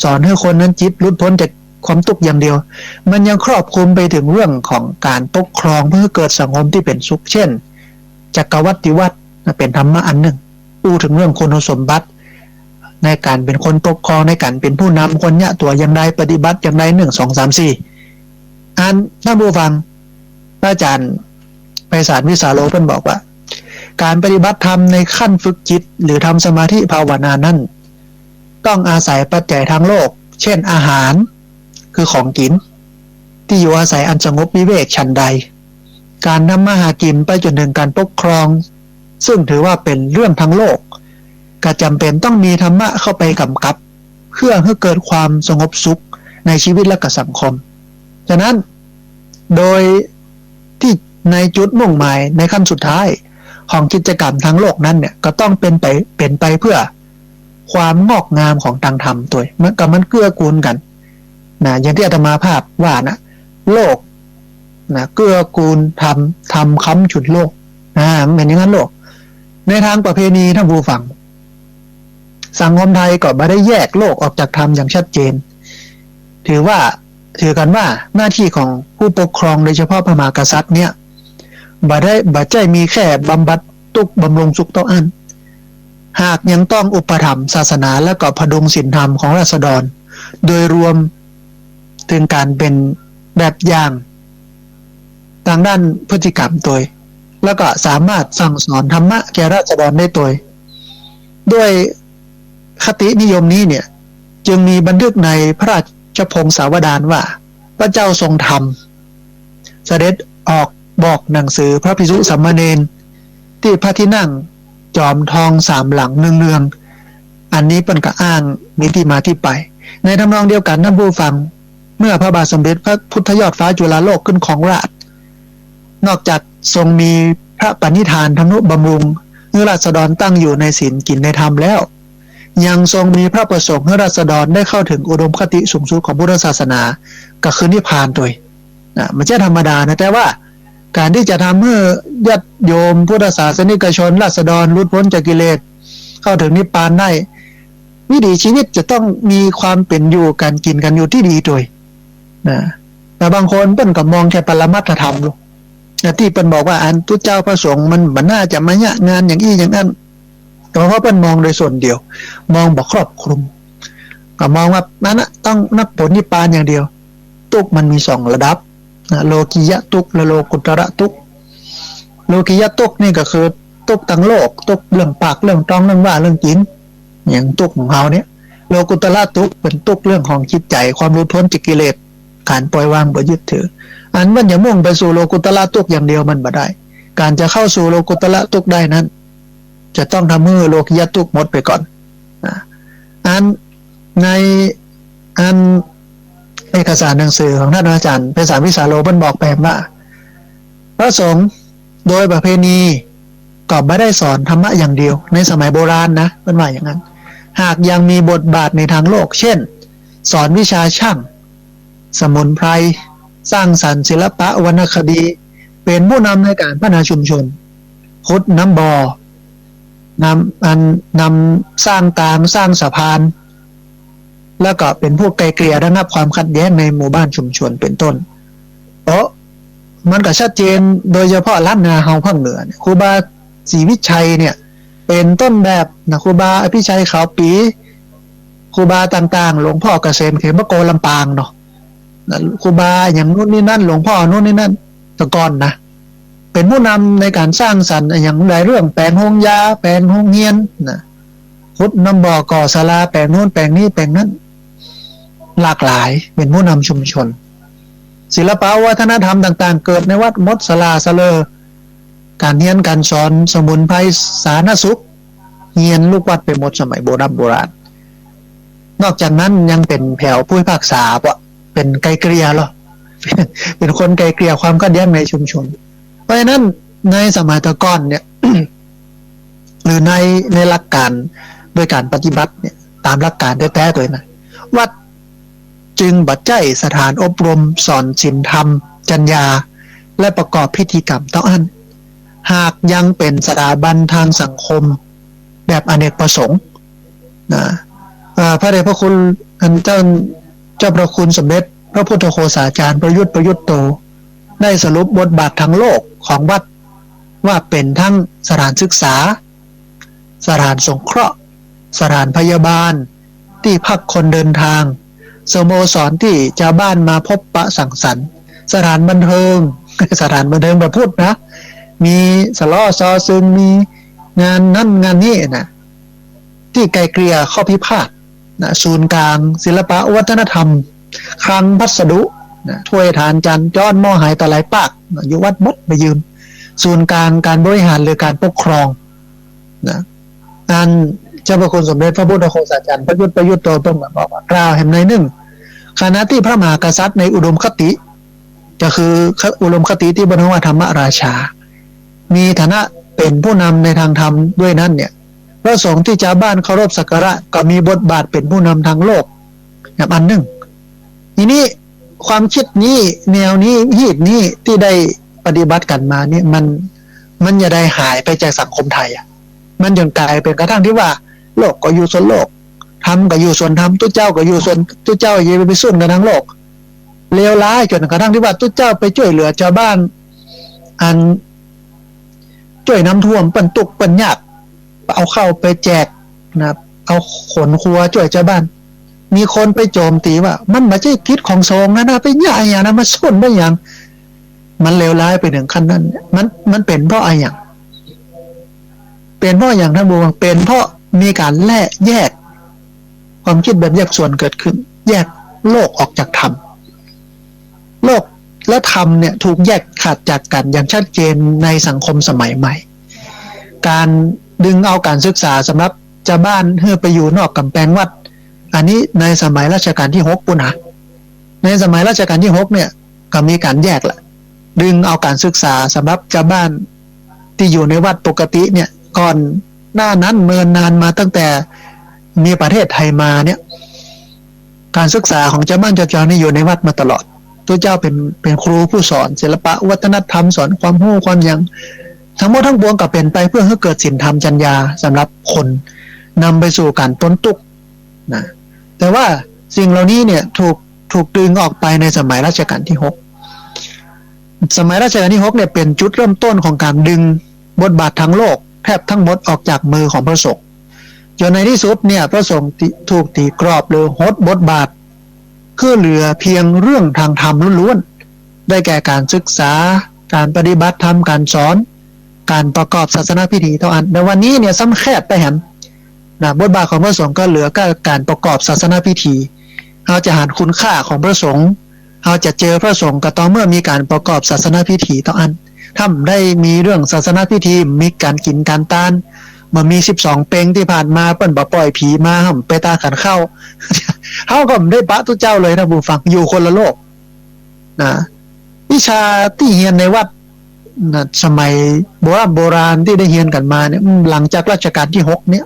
สอนให้คนนั้นจิตหลุดพ้นจากความทุกข์อย่างเดียวมันยังครอบคลุมไปถึงเรื่องของการปกครองเพื่อเกิดสังคมที่เป็นสุขเช่นจักรวรรดิวัตรเป็นธรรมะอันหนึ่งพูดถึงเรื่องคุณสมบัติในการเป็นคนปกครองในการเป็นผู้นำคนเนี่ยตัวอย่างไรปฏิบัติอย่างไร1 2 3 4ท่านผู้ฟังพระอาจารย์ไพศาลวิสาโรเพิ่นบอกว่าการปฏิบัติธรรมในขั้นฝึกจิตหรือทำสมาธิภาวนานั้นต้องอาศัยปัจจัยทางโลกเช่นอาหารคือของกินที่อยู่อาศัยอันสงบวิเวกฉันใดการทำมาหากินไปจนถึงการปกครองซึ่งถือว่าเป็นเรื่องทางโลกก็จำเป็นต้องมีธรรมะเข้าไปกำกับเพื่อให้เกิดความสงบสุขในชีวิตและกับสังคมฉะนั้นโดยที่ในจุดมุ่งหมายในขั้นสุดท้ายของกิจกรรมทางโลกนั้นเนี่ยก็ต้องเป็นไปเพื่อความงอกงามของทางธรรมตัวมันเกื้อกูลกันนะอย่างที่อาตมาภาพว่านะโลกนะเกื้อกูลทำค้ำฉุดโลกเป็นอย่างนั้นโลกในทางประเพณีท่านผู้ฟังสังคมไทยก็ไม่ได้แยกโลกออกจากธรรมอย่างชัดเจนถือกันว่าหน้าที่ของผู้ปกครองโดยเฉพาะพระมหากษัตริย์เนี่ยบ่ใจมีแค่บำบัดทุกข์บำรุงสุขต่ออันหากยังต้องอุปถัมภ์ศาสนาและก็พดุงศีลธรรมของราษฎรโดยรวมถึงการเป็นแบบอย่างทางด้านพฤติกรรมตัวแล้วก็สามารถสั่งสอนธรรมะแก่ราษฎรได้ตัวด้วยคตินิยมนี้เนี่ยจึงมีบันทึกในพระราชพงศาวดารว่าพระเจ้าทรงธรรมเสด็จออกบอกหนังสือพระภิกษุสามเณรที่พระที่นั่งจอมทอง3หลังเนืองๆอันนี้เป็นก็อ้างมีที่มาที่ไปในทำนองเดียวกันท่านผู้ฟังเมื่อพระบาทสมเด็จพระพุทธยอดฟ้าจุฬาโลกขึ้นครองราชย์นอกจากทรงมีพระปณิธานทำนุบำรุงให้ราษฎรตั้งอยู่ในศีลกินในธรรมแล้วยังทรงมีพระประสงค์ให้ราษฎรได้เข้าถึงอุดมคติสูงสุดของพุทธศาสนาก็คือนิพพานตัวมันไม่ใช่ธรรมดานะแต่ว่าการที่จะทำให้ญาติโยมพุทธศาสนิกชนราษฎรหลุดพ้นจากกิเลสเข้าถึงนิพพานได้วิถีชีวิตจะต้องมีความเป็นอยู่การกินกันอยู่ที่ดีด้วยนะแต่บางคนเปิ้นก็มองแค่ปรมัตถธรรมลูกที่เปิ้นบอกว่าอันตุเจ้าพระสงฆ์มันน่าจะมายะงานอย่างอี้อย่างนั้นแต่เพราะเปิ้นมองโดยส่วนเดียวมองบ่ครอบคลุมก็มองว่านั้นต้องนักผลนิพพานอย่างเดียวทุกมันมี2ระดับโลกิยะทุกข์และโลกุตระทุกข์โลกิยะทุกข์นี่ก็คือทุกข์ทางโลกทุกข์เรื่องปากเรื่องท้องเรื่องว่าเรื่องกินอย่างทุกข์ของเฮาเนี่ยโลกุตระทุกข์เป็นทุกข์เรื่องของจิตใจความหลุดพ้นจากกิเลสการปล่อยวางบ่ยึดถือ อันมันอย่ามุ่งไปสู่โลกุตละทุกข์อย่างเดียวมันบ่ได้การจะเข้าสู่โลกุตละทุกข์ได้นั้นจะต้องทำให้โลกิยทุกข์หมดไปก่อนอันในอันเอกสารหนังสือของท่านอาจารย์ไพศาลวิสาโลเพิ่นบอกแปลว่าพระสงฆ์โดยประเพณีก็ไม่ได้สอนธรรมะอย่างเดียวในสมัยโบราณนะเพิ่นว่าอย่างนั้นหากยังมีบทบาทในทางโลกเช่นสอนวิชาช่างสมุนไพรสร้างสรรค์ศิลปะวรรณคดีเป็นผู้นำในการพัฒนาชุมชนขุดน้ำบ่อนำสร้างทางสร้างสะพานแล้วก็เป็นผู้ไกลเกลี่ยระงับความขัดแย้งในหมู่บ้านชุมชนเป็นต้นเพราะมันก็ชัดเจนโดยเฉพาะล้านนาเฮาภาคเหนือครูบาศรีวิชัยเนี่ยเป็นต้นแบบนะครูบาอภิชัยขาวปีครูบาต่างๆหลวงพ่อเกษมเขมโกลำปางเนาะครูบาอย่างนู้นนี่นั่นหลวงพ่อนู้นนี่นั่นตะกอนนะเป็นผู้นำในการสร้างสรรค์อย่างหลายเรื่องแปลงโฮงยาแปลงโฮงเฮียนนะพุทธน้ำบ่อก่อศาลาแปลงนู้นแปลงนี้แปลงนั้นหลากหลายเป็นผู้นำชุมชนศิลปะวัฒนธรรมต่างๆเกิดในวัดมดสลาสะเลอการเรียนการสอนสมุนไพรสาธารณสุขเรียนลูกวัดไปหมดสมัยโบราณนอกจากนั้นยังเป็นแผ่วผู้พิพากษาเป็นไกลเกลี่ยหรอเป็นคนไกลเกลี่ยความขัดแย้งในชุมชนเพราะฉะนั้นในสมัยตะก่อนเนี่ย หรือในหลักการโดยการปฏิบัติเนี่ยตามหลักการแท้ๆเลยนะวัดจึงบัดใจสถานอบรมสอนศีลธรรมจรรยาและประกอบพิธีกรรมต้องอันหากยังเป็นสถาบันทางสังคมแบบอเนกประสงค์นะพระเดชพระคุณเจ้าประคุณสมเด็จพระพุทธโฆษาจารย์ประยุทธ์โตได้สรุปบทบาททางโลกของวัดว่าเป็นทั้งสถานศึกษาสถานสงเคราะห์สถานพยาบาลที่พักคนเดินทางสโมสรที่ชาวบ้านมาพบปะสังสรรค์สถานบันเทิงแบบพูดนะมีสล้อซอซึงมีงานนั่นงานนี้นะที่ไกลเกลี่ยข้อพิพาทนะศูนย์กลางศิลปะวัฒนธรรมคลังพัสดุนะถ้วยทานจานจ้อนหม้อหายตะไลปากอยู่วัดมดไปยืมศูนย์กลางการบริหารหรือการปกครองนะอันเจ้าพระคุณสมเด็จพระพุทธโฆษาจารย์ประยุทธ์โตต้องบอกว่ากล่าวแห่งในหนึ่งคณะที่พระมหากษัตริย์ในอุดมคติจะคืออุดมคติที่บรรลุว่าธรรมราชามีฐานะเป็นผู้นำในทางธรรมด้วยนั้นเนี่ยพระสงฆ์ที่ชาวบ้านเคารพสักการะก็มีบทบาทเป็นผู้นำทางโลกอย่างอันหนึ่งทีนี้ความคิดนี้แนวนี้ฮีดนี้ที่ได้ปฏิบัติกันมาเนี่ยมันจะได้หายไปจากสังคมไทยอ่ะมันจนกลายเป็นกระทั่งที่ว่าโลกก็อยู่ส่วนโลกธรรมก็อยู่ส่วนธรรมตุ้เจ้าก็อยู่ส่วนตุ้เจ้าอย่าไปสุ่นกันทั้งโลกเลวร้ายจนกระทั่งที่ว่าตุ้เจ้าไปช่วยเหลือชาวบ้านอันช่วยน้ำท่วมปันตุกปันยากเอาเข้าไปแจกนะเอาขนครัวช่วยชาวบ้านมีคนไปโจมตีว่ามันไม่ใช่ทิศของทรงนะไปย่าอย่างนะมาสุ่นได้อย่างมันเลวร้ายไปถึงขั้นนั้นมันเป็นเพราะอะไรอย่างเป็นเพราะอย่างท่านบอกว่าเป็นเพราะมีการแยกความคิดแบบแยกส่วนเกิดขึ้นแยกโลกออกจากธรรมโลกและธรรมเนี่ยถูกแยกขาดจากกันอย่างชัดเจนในสังคมสมัยใหม่การดึงเอาการศึกษาสำหรับชาวบ้านเพื่อไปอยู่นอกกำแพงวัดอันนี้ในสมัยรัชกาลที่6ปุ่นนะในสมัยรัชกาลที่6เนี่ยก็มีการแยกละดึงเอาการศึกษาสำหรับชาวบ้านที่อยู่ในวัดปกติเนี่ยก่อนหน้านั้นเมินนานมาตั้งแต่มีประเทศไทยมาเนี่ยการศึกษาของชาวบ้านชาวจอนี่อยู่ในวัดมาตลอดตัวเจ้าเป็นครูผู้สอนศิลปะวัฒนธรรมสอนความรู้ความยังทั้งหมดทั้งปวงก็เป็นไปเพื่อให้เกิดศีลธรรมจรรยาสำหรับคนนำไปสู่การพ้นทุกข์นะแต่ว่าสิ่งเหล่านี้เนี่ยถูกดึงออกไปในสมัยรัชกาลที่6สมัยรัชกาลที่6เนี่ยเป็นจุดเริ่มต้นของการดึงบทบาททางโลกแทบทั้งหมดออกจากมือของพระสงฆ์จนในที่สุดเนี่ยพระสงฆ์ถูกตีกรอบหรือหดบทบาทคือเหลือเพียงเรื่องทางธรรมล้วนๆได้แก่การศึกษาการปฏิบัติธรรมการสอนการประกอบศาสนาพิธีเท่านั้นในวันนี้เนี่ยซ้ำแคบไปแหมนะบทบาทของพระสงฆ์ก็เหลือการประกอบศาสนาพิธีเราจะหาคุณค่าของพระสงฆ์ เราจะเจอพระสงฆ์ก็ต่อเมื่อมีการประกอบศาสนาพิธีต่ออันถ้าได้มีเรื่องศาสนาพิธีมีการกินการต้านมันมี12 เปงที่ผ่านมาเปิ้นบ่ปล่อยผีมาห่มไปตาขันเข้า เฮาก็ไม่ได้ปะตุเจ้าเลยนะผู้ฟังอยู่คนละโลกนะวิชาที่เรียนในวัดนะสมัยโบราณที่ได้เรียนกันมาเนี่ยหลังจากรัชกาลที่6เนี่ย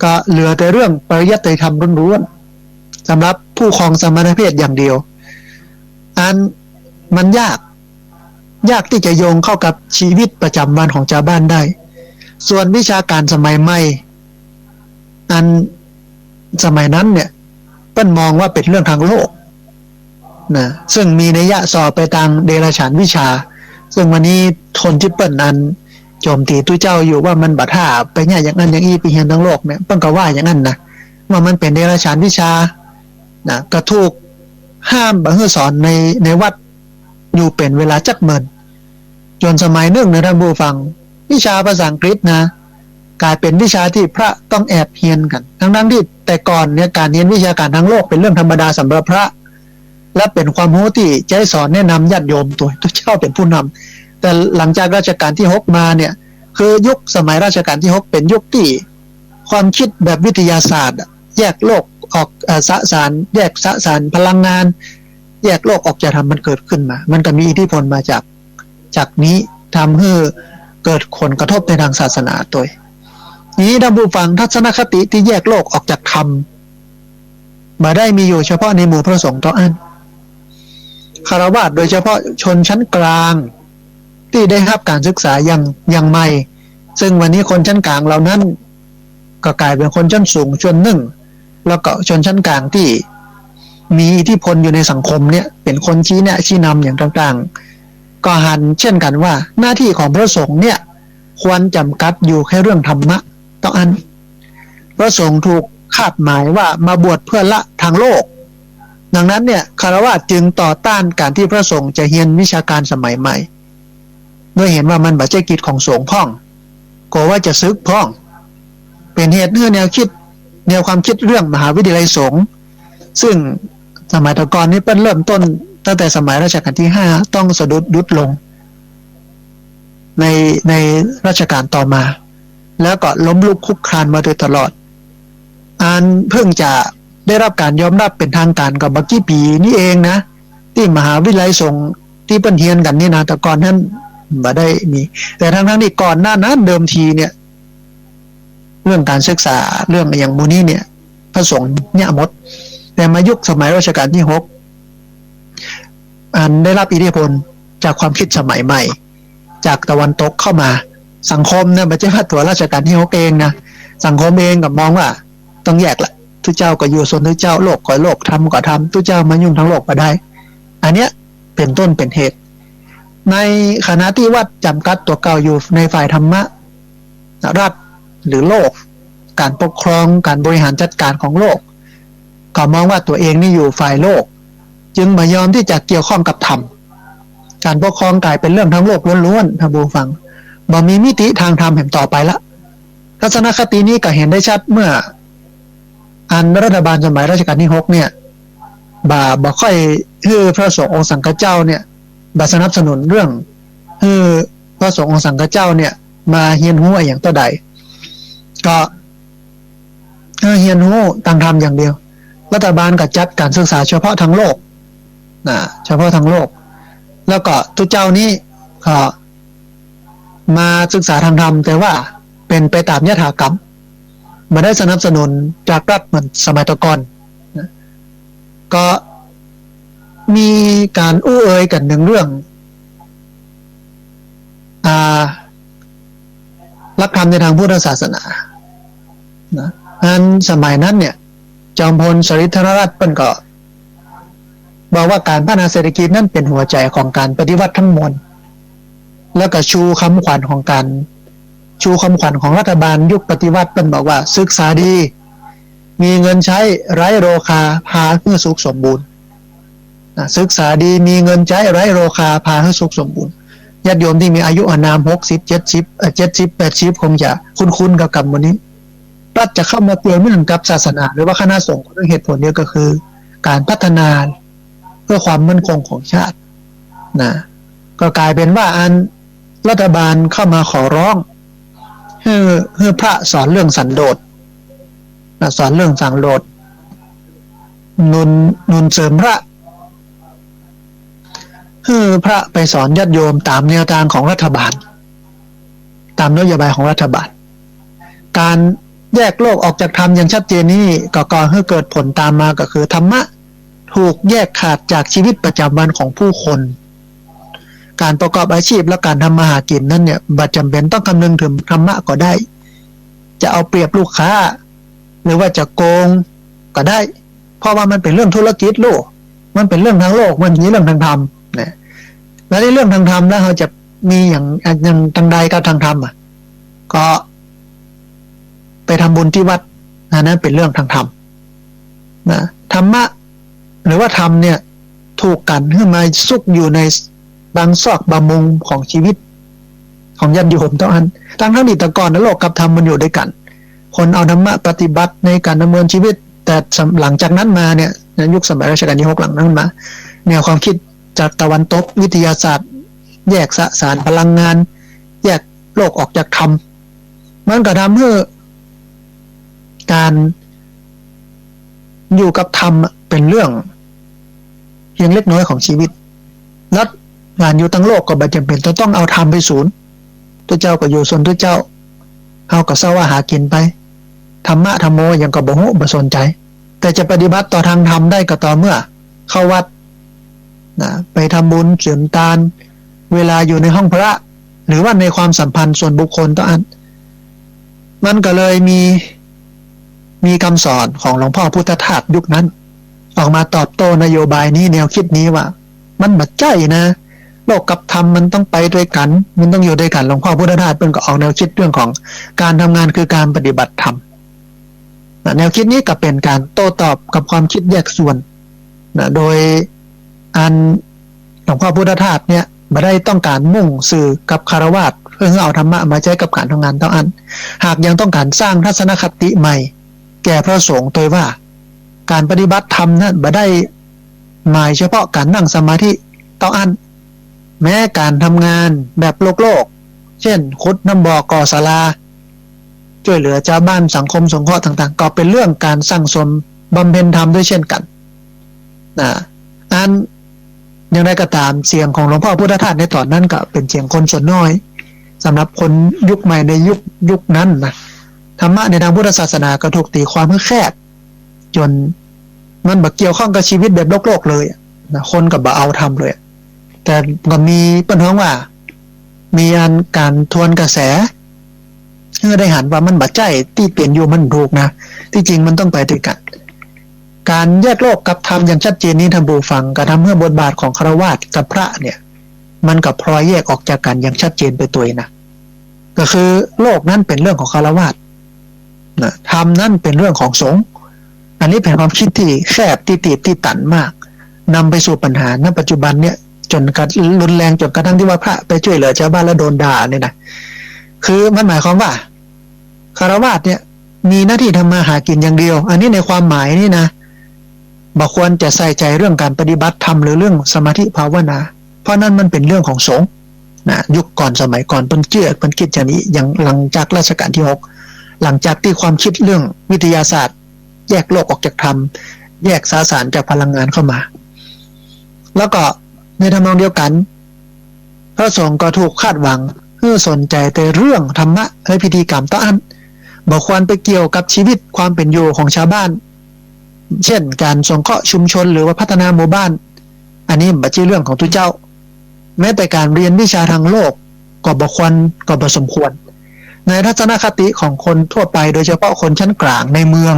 ก็เหลือแต่เรื่องปริยัติธรรมล้วนๆสำหรับผู้ครองสมณเพศอย่างเดียวอันมันยากที่จะโยงเข้ากับชีวิตประจำวันของชาวบ้านได้ส่วนวิชาการสมัยใหม่อันสมัยนั้นเนี่ยเปิ้นมองว่าเป็นเรื่องทางโลกนะซึ่งมีนัยยะสอบไปทางเดรัจฉานวิชาซึ่งวันนี้ทนที่เปิ้นนั้นโจมตีตู้เจ้าอยู่ว่ามันบัดท่าไปเนี่ยอย่างนั้นอย่างอี้ไปเฮียนทั้งโลกเนี่ยเปิ้นก็ว่าอย่างนั้นนะว่ามันเป็นเดรัจฉานวิชานะก็ถูกห้ามบ่ให้สอนในวัดอยู่เป็นเวลาจักเมินจนสมัยหนึ่งนะท่านผู้ฟังวิชาภาษาอังกฤษนะกลายเป็นวิชาที่พระต้องแอบเรียนกันทั้งที่แต่ก่อนเนี่ยการเรียนวิชาการทางโลกเป็นเรื่องธรรมดาสำหรับพระและเป็นความรู้ที่จะให้สอนแนะนำญาติโยมตัวเจ้าเป็นผู้นำแต่หลังจากรัชกาลที่6มาเนี่ยคือยุคสมัยรัชกาลที่6เป็นยุคที่ความคิดแบบวิทยาศาสตร์แยกโลกออกสสารแยกสสารพลังงานแยกโลกออกจากธรรมมันเกิดขึ้นมามันก็มีอิทธิพลมาจากนี้ทำให้เกิดผลกระทบในทางศาสนาตัวนี้ท่านผู้ฟังทัศนคติที่แยกโลกออกจากธรรมมาได้มีอยู่เฉพาะในหมู่พระสงฆ์ต่ออันคฤหัสถ์โดยเฉพาะชนชั้นกลางที่ได้รับการศึกษาอย่างใหม่ซึ่งวันนี้คนชั้นกลางเหล่านั้นก็กลายเป็นคนชั้นสูงชนหนึ่งแล้วก็ชนชั้นกลางที่มีอิทธิพลอยู่ในสังคมเนี่ยเป็นคนชี้แนะชี้นำอย่างต่างๆก็หันเช่นกันว่าหน้าที่ของพระสงฆ์เนี่ยควรจำกัดอยู่แค่เรื่องธรรมะต่ออันพระสงฆ์ถูกคาดหมายว่ามาบวชเพื่อละทางโลกดังนั้นเนี่ยคฤหัสถ์จึงต่อต้านการที่พระสงฆ์จะเรียนวิชาการสมัยใหม่ด้วยเห็นว่ามันบ่ใช่กิจของสงฆ์พ่องกลัวว่าจะซึกพ่องเป็นเหตุให้แนวความคิดเรื่องมหาวิทยาลัยสงฆ์ซึ่งสมัยตะกอนนี้เป็นเริ่มต้นตั้งแต่สมัยรัชกาลที่5ต้องสะดุดยุดลงในรัชกาลต่อมาแล้วก็ล้มลุกคลุกคลานมาโดยตลอดอันเพิ่งจะได้รับการยอมรับเป็นทางการกับบักกี้ปีนี่เองนะที่มหาวิทยาลัยสงฆ์ที่เปิ้นเรียนกันนี่นะแต่ก่อนนั้นบ่ได้มีแต่ทั้งที่ก่อนหน้านั้นเดิมทีเนี่ยเรื่องการศึกษาเรื่องอย่างมูนี้เนี่ยพระสงฆ์เนี่ยหมดแต่มายุคสมัยรัชกาลที่6อันได้รับอิทธิพลจากความคิดสมัยใหม่จากตะวันตกเข้ามาสังคมเนี่ยไม่ใช่ว่าตัวราชการที่6เองนะสังคมเองก็มองว่าต้องแยกละทุเจ้าก็อยู่ส่วนทุเจ้าโลกก็โลกทำก็ทำทุเจ้ามายุ่งทั้งโลกมาได้อันเนี้ยเป็นต้นเป็นเหตุในขณะที่วัดจำกัดตัวเก่าอยู่ในฝ่ายธรรมะรัฐหรือโลกการปกครองการบริหารจัดการของโลกก็มองว่าตัวเองนี่อยู่ฝ่ายโลกจึงไม่ยอมที่จะเกี่ยวข้องกับธรรมการปกครองกลายเป็นเรื่องทั้งโลกล้วนๆท่านผู้ฟังบ่มีมิติทางธรรมแห่งต่อไปละทัศนคตินี้ก็เห็นได้ชัดเมื่ออันรัฐบาลสมัยรัชกาลที่6เนี่ยบ่ค่อยให้พระสงฆ์องค์สังฆเจ้าเนี่ยบ่สนับสนุนเรื่องให้พระสงฆ์องค์สังฆเจ้าเนี่ยมาเรียนรู้อย่างต่อใดก็เรียนรู้ทางธรรมอย่างเดียวรัฐบาลก็จัดการศึกษาเฉพาะทางโลกนะเฉพาะทางโลกแล้วก็ทุกเจ้านี้ก็มาศึกษาทางธรรมแต่ว่าเป็นไปตามยถากรรมไม่ได้สนับสนุนจากรัฐเหมือนสมัยตะก่อนนะก็มีการอู้เอ่ยกันหนึ่งเรื่องหลักธรรมในทางพุทธศาสนานะอันสมัยนั้นเนี่ยจอมพลสฤทธนรัตน์เปิ้นก็บอกว่าการพัฒนาเศรษฐกิจนั้นเป็นหัวใจของการปฏิวัติทั้งมวลแล้วก็ชูคำขวัญของรัฐบาลยุคปฏิวัติเปิ้นบอกว่าศึกษาดีมีเงินใช้ไร้โรคาพาให้สุขสมบูรณ์ศึกษาดีมีเงินใช้ไร้โรคาพาให้สุขสมบูรณ์ญาติโยมที่มีอายุอานาม60 70 80คงจะคุ้นๆกับคำวันนี้รัฐจะเข้ามาเกี่ยวเนื่องกับศาสนาหรือว่าคณะสงฆ์ด้วยเหตุผลเดียวก็คือการพัฒนา เพื่อความมั่นคงของชาตินะก็กลายเป็นว่าอันรัฐบาลเข้ามาขอร้องให้พระสอนเรื่องสันโดษนะสอนเรื่องสังโดษนุนเสริมพระให้พระไปสอนญาติโยมตามแนวทางของรัฐบาลตามนโยบายของรัฐบาลการแยกโลกออกจากธรรมอย่างชัดเจนนี้ก็ก่อให้เกิดผลตามมาก็คือธรรมะถูกแยกขาดจากชีวิตประจำวันของผู้คนการประกอบอาชีพและการทำมาหากินนั้นเนี่ยบัดจำเป็นต้องคำนึงถึงธรรมะก็ได้จะเอาเปรียบลูกค้าหรือว่าจะโกงก็ได้เพราะว่ามันเป็นเรื่องธุรกิจโลกมันเป็นเรื่องทางโลกมันมีเรื่องทางธรรมนะแล้วในเรื่องทางธรรมแล้วเขาจะมีอย่างทางใดกับทางธรรมก็ไปทำบุญที่วัดนั้นเป็นเรื่องทางธรรมนะธรรมะหรือว่าธรรมเนี่ยถูกกันขึ้นมาซุกอยู่ในบางซอกบางมุมของชีวิตของญาติโยมต้องอันทั้งที่แต่ก่อนโลกกับธรรมมันอยู่ด้วยกันคนเอาธรรมะปฏิบัติในการดำเนินชีวิตแต่หลังจากนั้นมาเนี่ยในยุคสมัยรัชกาลที่6หลังนั้นมาแนวความคิดจากตะวันตกวิทยาศาสตร์แยกสสารพลังงานแยกโลกออกจากธรรมมันก็ทำให้การอยู่กับธรรมเป็นเรื่องเพียงเล็กน้อยของชีวิตและงานอยู่ทั้งโลกก็บ่จำเป็นต้องเอาธรรมไปศูนย์ตัวเจ้าก็อยู่ส่วนตัวเจ้าเฮาก็เศร้าว่าหากินไปธรรมะธรรมโมยังก็บ่ฮู้บ่สนใจแต่จะปฏิบัติต่อทางธรรมได้ก็ต่อเมื่อเข้าวัดนะไปทำบุญเสริมทานเวลาอยู่ในห้องพระหรือว่าในความสัมพันธ์ส่วนบุคคลต่ออันมันก็เลยมีคำสอนของหลวงพ่อพุทธทาสยุคนั้นออกมาตอบโต้นโยบายนี้แนวคิดนี้ว่ามันบัดใจนะโลกกับธรรมมันต้องไปด้วยกันมันต้องอยู่ด้วยกันหลวงพ่อพุทธทาสเพิ่นก็ออกแนวคิดเรื่องของการทำงานคือการปฏิบัติธรรมแนวคิดนี้ก็เป็นการโต้ตอบกับความคิดแยกส่วนนะโดยอันหลวงพ่อพุทธทาสเนี่ยไม่ได้ต้องการมุ่งสื่อกับคฤหัสถ์เพื่อเอาธรรมะมาใช้กับการทำงานเท่านั้นหากยังต้องการสร้างทัศนคติใหม่แก่พระสงฆ์โดยว่าการปฏิบัติธรรมนั้นไม่ได้หมายเฉพาะการนั่งสมาธิเท่านั้นแม้การทำงานแบบโลกเช่นขุดน้ำบ่อก่อศาลาช่วยเหลือชาวบ้านสังคมสงเคราะห์ต่างๆก็เป็นเรื่องการสร้างสมบำเพ็ญธรรมด้วยเช่นกันอันอย่างไรก็ตามเสียงของหลวงพ่อพุทธทาสในตอนนั้นก็เป็นเสียงคนส่วนน้อยสำหรับคนยุคใหม่ในยุคนั้นนะธรรมะในทางพุทธศาสนาก็ถูกตีความให้แคบจนมันบ่เกี่ยวข้องกับชีวิตแบบโลกเลยนะคนก็บ่เอาทำเลยแต่ก็มีปัญหาว่ามีการทวนกระแสเพื่อได้หันว่ามันบ่ใจที่เปลี่ยนอยู่มันถูกนะที่จริงมันต้องไปด้วยกันการแยกโลกกับธรรมอย่างชัดเจนนี้ท่านผู้ฟังก็ทำให้บทบาทของฆราวาสกับพระเนี่ยมันก็พลอยแยกออกจากกันอย่างชัดเจนไปตัวเองนะก็คือโลกนั้นเป็นเรื่องของฆราวาสนะธรรมนั้นเป็นเรื่องของสงฆ์อันนี้เป็นความคิดที่แคบที่ตีบที่ตันมากนำไปสู่ปัญหาณปัจจุบันเนี่ยจนกระรุนแรงจนกระทั่งที่ว่าพระไปช่วยเหลือชาวบ้านแล้วโดนด่าเนี่ยนะคือมันหมายความว่าฆราวาสเนี่ยมีหน้าที่ทำมาหากินอย่างเดียวอันนี้ในความหมายนี่นะบ่ควรจะใส่ใจเรื่องการปฏิบัติธรรมหรือเรื่องสมาธิภาวนาเพราะนั่นมันเป็นเรื่องของสงฆ์นะยุคก่อนสมัยก่อนเพิ่นเชื่อเพิ่นคิดอย่างนี้อย่างหลังจากรัชกาลที่6หลังจากที่ความคิดเรื่องวิทยาศาสตร์แยกโลกออกจากธรรมแยกสสารจากพลังงานเข้ามาแล้วก็ในทำนองเดียวกันพระสงฆ์ก็ถูกคาดหวังเพื่อสนใจแต่เรื่องธรรมะและพิธีกรรมต่ออันบ่ควรไปเกี่ยวกับชีวิตความเป็นอยู่ของชาวบ้านเช่นการสงเคราะห์ชุมชนหรือว่าพัฒนาหมู่บ้านอันนี้บ่ใช่เรื่องของตัวเจ้าแม้แต่การเรียนวิชาทางโลกก็บ่ควรก็บ่สมควรในทัศนคติของคนทั่วไปโดยเฉพาะคนชั้นกลางในเมือง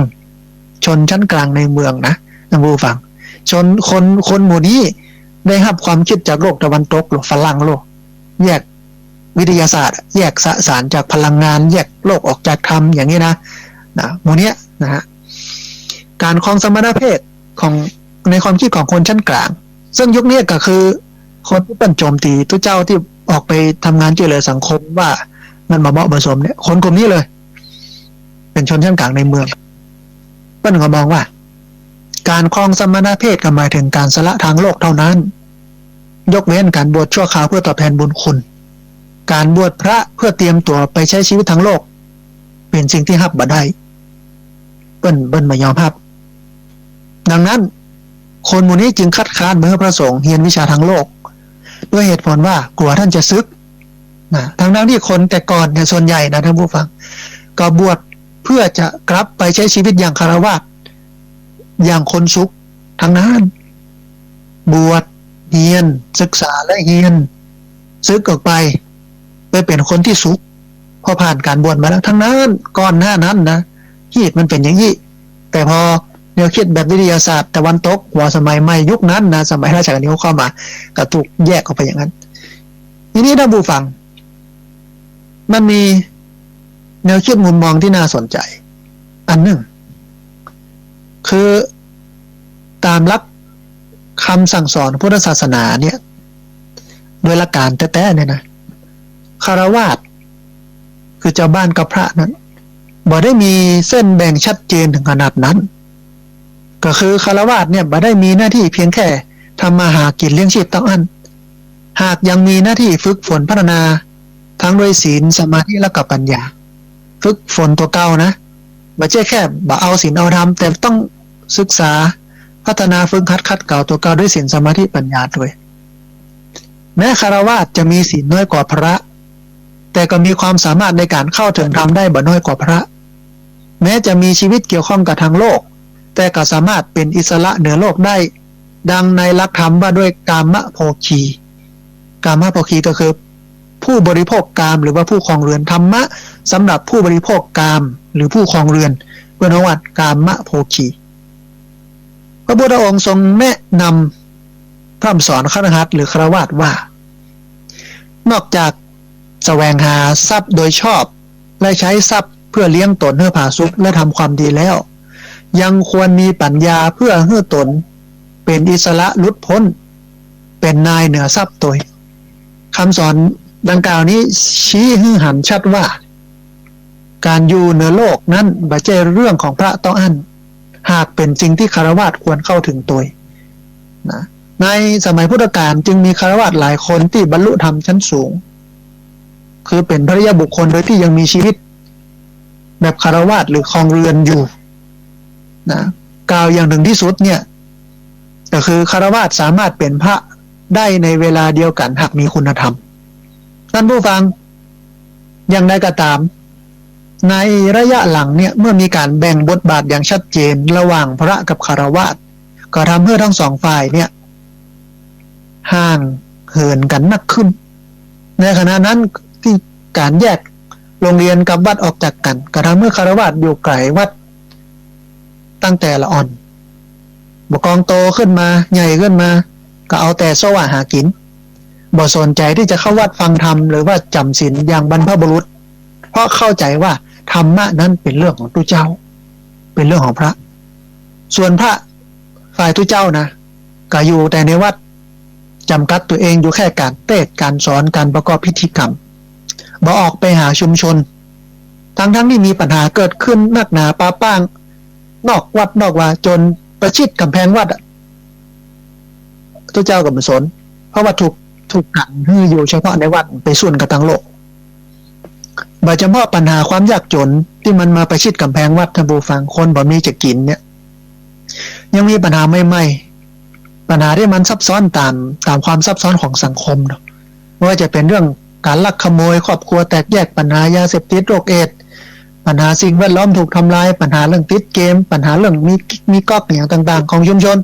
ชนชั้นกลางในเมืองนะท่านผู้ฟังชนคนหมู่นี้ได้รับความคิดจากโลกตะวันตกหรือฝรั่งโลกแยกวิทยาศาสตร์แยกสสารจากพลังงานแยกโลกออกจากธรรมอย่างนี้นะหมู่นี้นะฮะการครองสมณเพศของในความคิดของคนชั้นกลางซึ่งยุคนี้ก็คือคนที่เป็นโจมตีตัวเจ้าที่ออกไปทำงานช่วยเหลือสังคมว่ามันมาเหมาะผสมเนี่ยคนกลุ่มนี้เลยเป็นชนชั้นกลางในเมืองเปิ้นก็มองว่า การครองสมณเพศก็หมายถึงการสละทางโลกเท่านั้นยกเว้นการบวชชั่วคราวเพื่อตอบแทนบุญคุณการบวชพระเพื่อเตรียมตัวไปใช้ชีวิตทางโลกเป็นสิ่งที่หับบ่ได้เปิ้นไม่ยอมรับดังนั้นคนหมู่นี้จึงคัดค้านเมื่อพระสงฆ์เรียนวิชาทางโลกด้วยเหตุผลว่ากลัวท่านจะซึกนะทั้งที่คนแต่ก่อนเนี่ยส่วนใหญ่นะท่านผู้ฟังก็บวชเพื่อจะกลับไปใช้ชีวิตอย่างคฤหัสถ์อย่างคนสุขทั้งนั้นบวชเรียนศึกษาและเรียนซึกออกไปเป็นคนที่สุขพอผ่านการบวชมาแล้วทั้งนั้นก่อนหน้านั้นนะเหตุมันเป็นอย่างนี้แต่พอแนวคิดแบบวิทยาศาสตร์ตะวันตกหัวสมัยใหม่ยุคนั้นนะสมัยราชการที่เข้ามาก็ถูกแยกออกไปอย่างนั้นทีนี้ท่านผู้ฟังมันมีแนวคิดมุมมองที่น่าสนใจอันหนึ่งคือตามหลักคำสั่งสอนพุทธศาสนาเนี่ยโดยหลักการแท้ๆเนี่ยนะคฤหัสถ์คือเจ้าบ้านกับพระนั้นบ่ได้มีเส้นแบ่งชัดเจนถึงขนาดนั้นก็คือคฤหัสถ์เนี่ยบ่ได้มีหน้าที่เพียงแค่ทำมาหากินเลี้ยงชีพต้องอันหากยังมีหน้าที่ฝึกฝนพัฒนาทั้งด้วยศีลสมาธิและกับปัญญาฝึกฝนตัวเก่านะไม่ใช่แค่บ่เอาศีลเอาธรรมแต่ต้องศึกษาพัฒนาฝึกหัดขัดเก่าตัวเก่าด้วยศีลสมาธิปัญญาด้วยแม้คฤหัสถ์จะมีศีลน้อยกว่าพระแต่ก็มีความสามารถในการเข้าถึงธรรมได้บ่น้อยกว่าพระแม้จะมีชีวิตเกี่ยวข้องกับทางโลกแต่ก็สามารถเป็นอิสระเหนือโลกได้ดังในหลักธรรมว่าด้วยกามโภคีก็คือผู้บริโภคกามหรือว่าผู้ครองเรือนธรรมะสำหรับผู้บริโภคกามหรือผู้ครองเรือนเพื่อวัดกามโภคีพระพุทธองค์ทรงแนะนำพร่ำสอนคฤหัสถ์หรือฆราวาสว่านอกจากแสวงหาทรัพย์โดยชอบและใช้ทรัพย์เพื่อเลี้ยงตนเพื่อผาสุกและทำความดีแล้วยังควรมีปัญญาเพื่อให้ตนเป็นอิสระหลุดพ้นเป็นนายเหนือทรัพย์ตัวคำสอนดังกล่าวนี้ชี้ให้หันชัดว่าการอยู่เหนือโลกนั้นไม่ใช่เรื่องของพระต้องอั้นหากเป็นสิ่งที่คฤหัสถ์ควรเข้าถึงตัวนะในสมัยพุทธกาลจึงมีคฤหัสถ์หลายคนที่บรรลุธรรมชั้นสูงคือเป็นพระยาบุคคลโดยที่ยังมีชีวิตแบบคฤหัสถ์หรือครองเรือนอยู่นะกล่าวอย่างหนึ่งที่สุดเนี่ยก็คือคฤหัสถ์สามารถเป็นพระได้ในเวลาเดียวกันหากมีคุณธรรมท่านผู้ฟังอย่างใดก็ตามในระยะหลังเนี่ยเมื่อมีการแบ่งบทบาทอย่างชัดเจนระหว่างพระกับคฤหัสถ์ก็ทำให้ทั้งสองฝ่ายเนี่ยห่างเหินกันนักขึ้นในขณะนั้นที่การแยกโรงเรียนกับวัดออกจากกันก็ทำให้คฤหัสถ์อยู่ไกลวัดตั้งแต่ละอ่อนบกองโตขึ้นมาใหญ่ขึ้นมาก็เอาแต่แสวงหากินบ่สนใจที่จะเข้าวัดฟังธรรมหรือว่าจำศีลอย่างบรรพบุรุษเพราะเข้าใจว่าธรรมะนั้นเป็นเรื่องของตุเจ้าเป็นเรื่องของพระส่วนพระฝ่ายตุเจ้านะก็อยู่แต่ในวัดจำกัดตัวเองอยู่แค่การเทศน์การสอนการประกอบพิธีกรรมบ่ออกไปหาชุมชนทั้งที่มีปัญหาเกิดขึ้นนักหนาป้าป้างนอกวัดนอกว่าจนประชิดกำแพงวัดตุเจ้าก็ไม่สนเพราะว่าถูกกันให้อยู่เฉพาะในวัดไปส่วนกับทั้งโลกบ่เฉพาะปัญหาความยากจนที่มันมาประชิดกำแพงวัดท่านผู้ฟังคนบ่มีจะกินเนี่ยยังมีปัญหาใหม่ๆปัญหาที่มันซับซ้อนตามความซับซ้อนของสังคมเนาะไม่ว่าจะเป็นเรื่องการลักขโมยครอบครัวแตกแยกปัญหายาเสพติดโรคเอดส์ปัญหาสิ่งแวดล้อมถูกทำลายปัญหาเรื่องติดเกมปัญหาเรื่องมีก๊อกอย่างต่างๆของชุมชน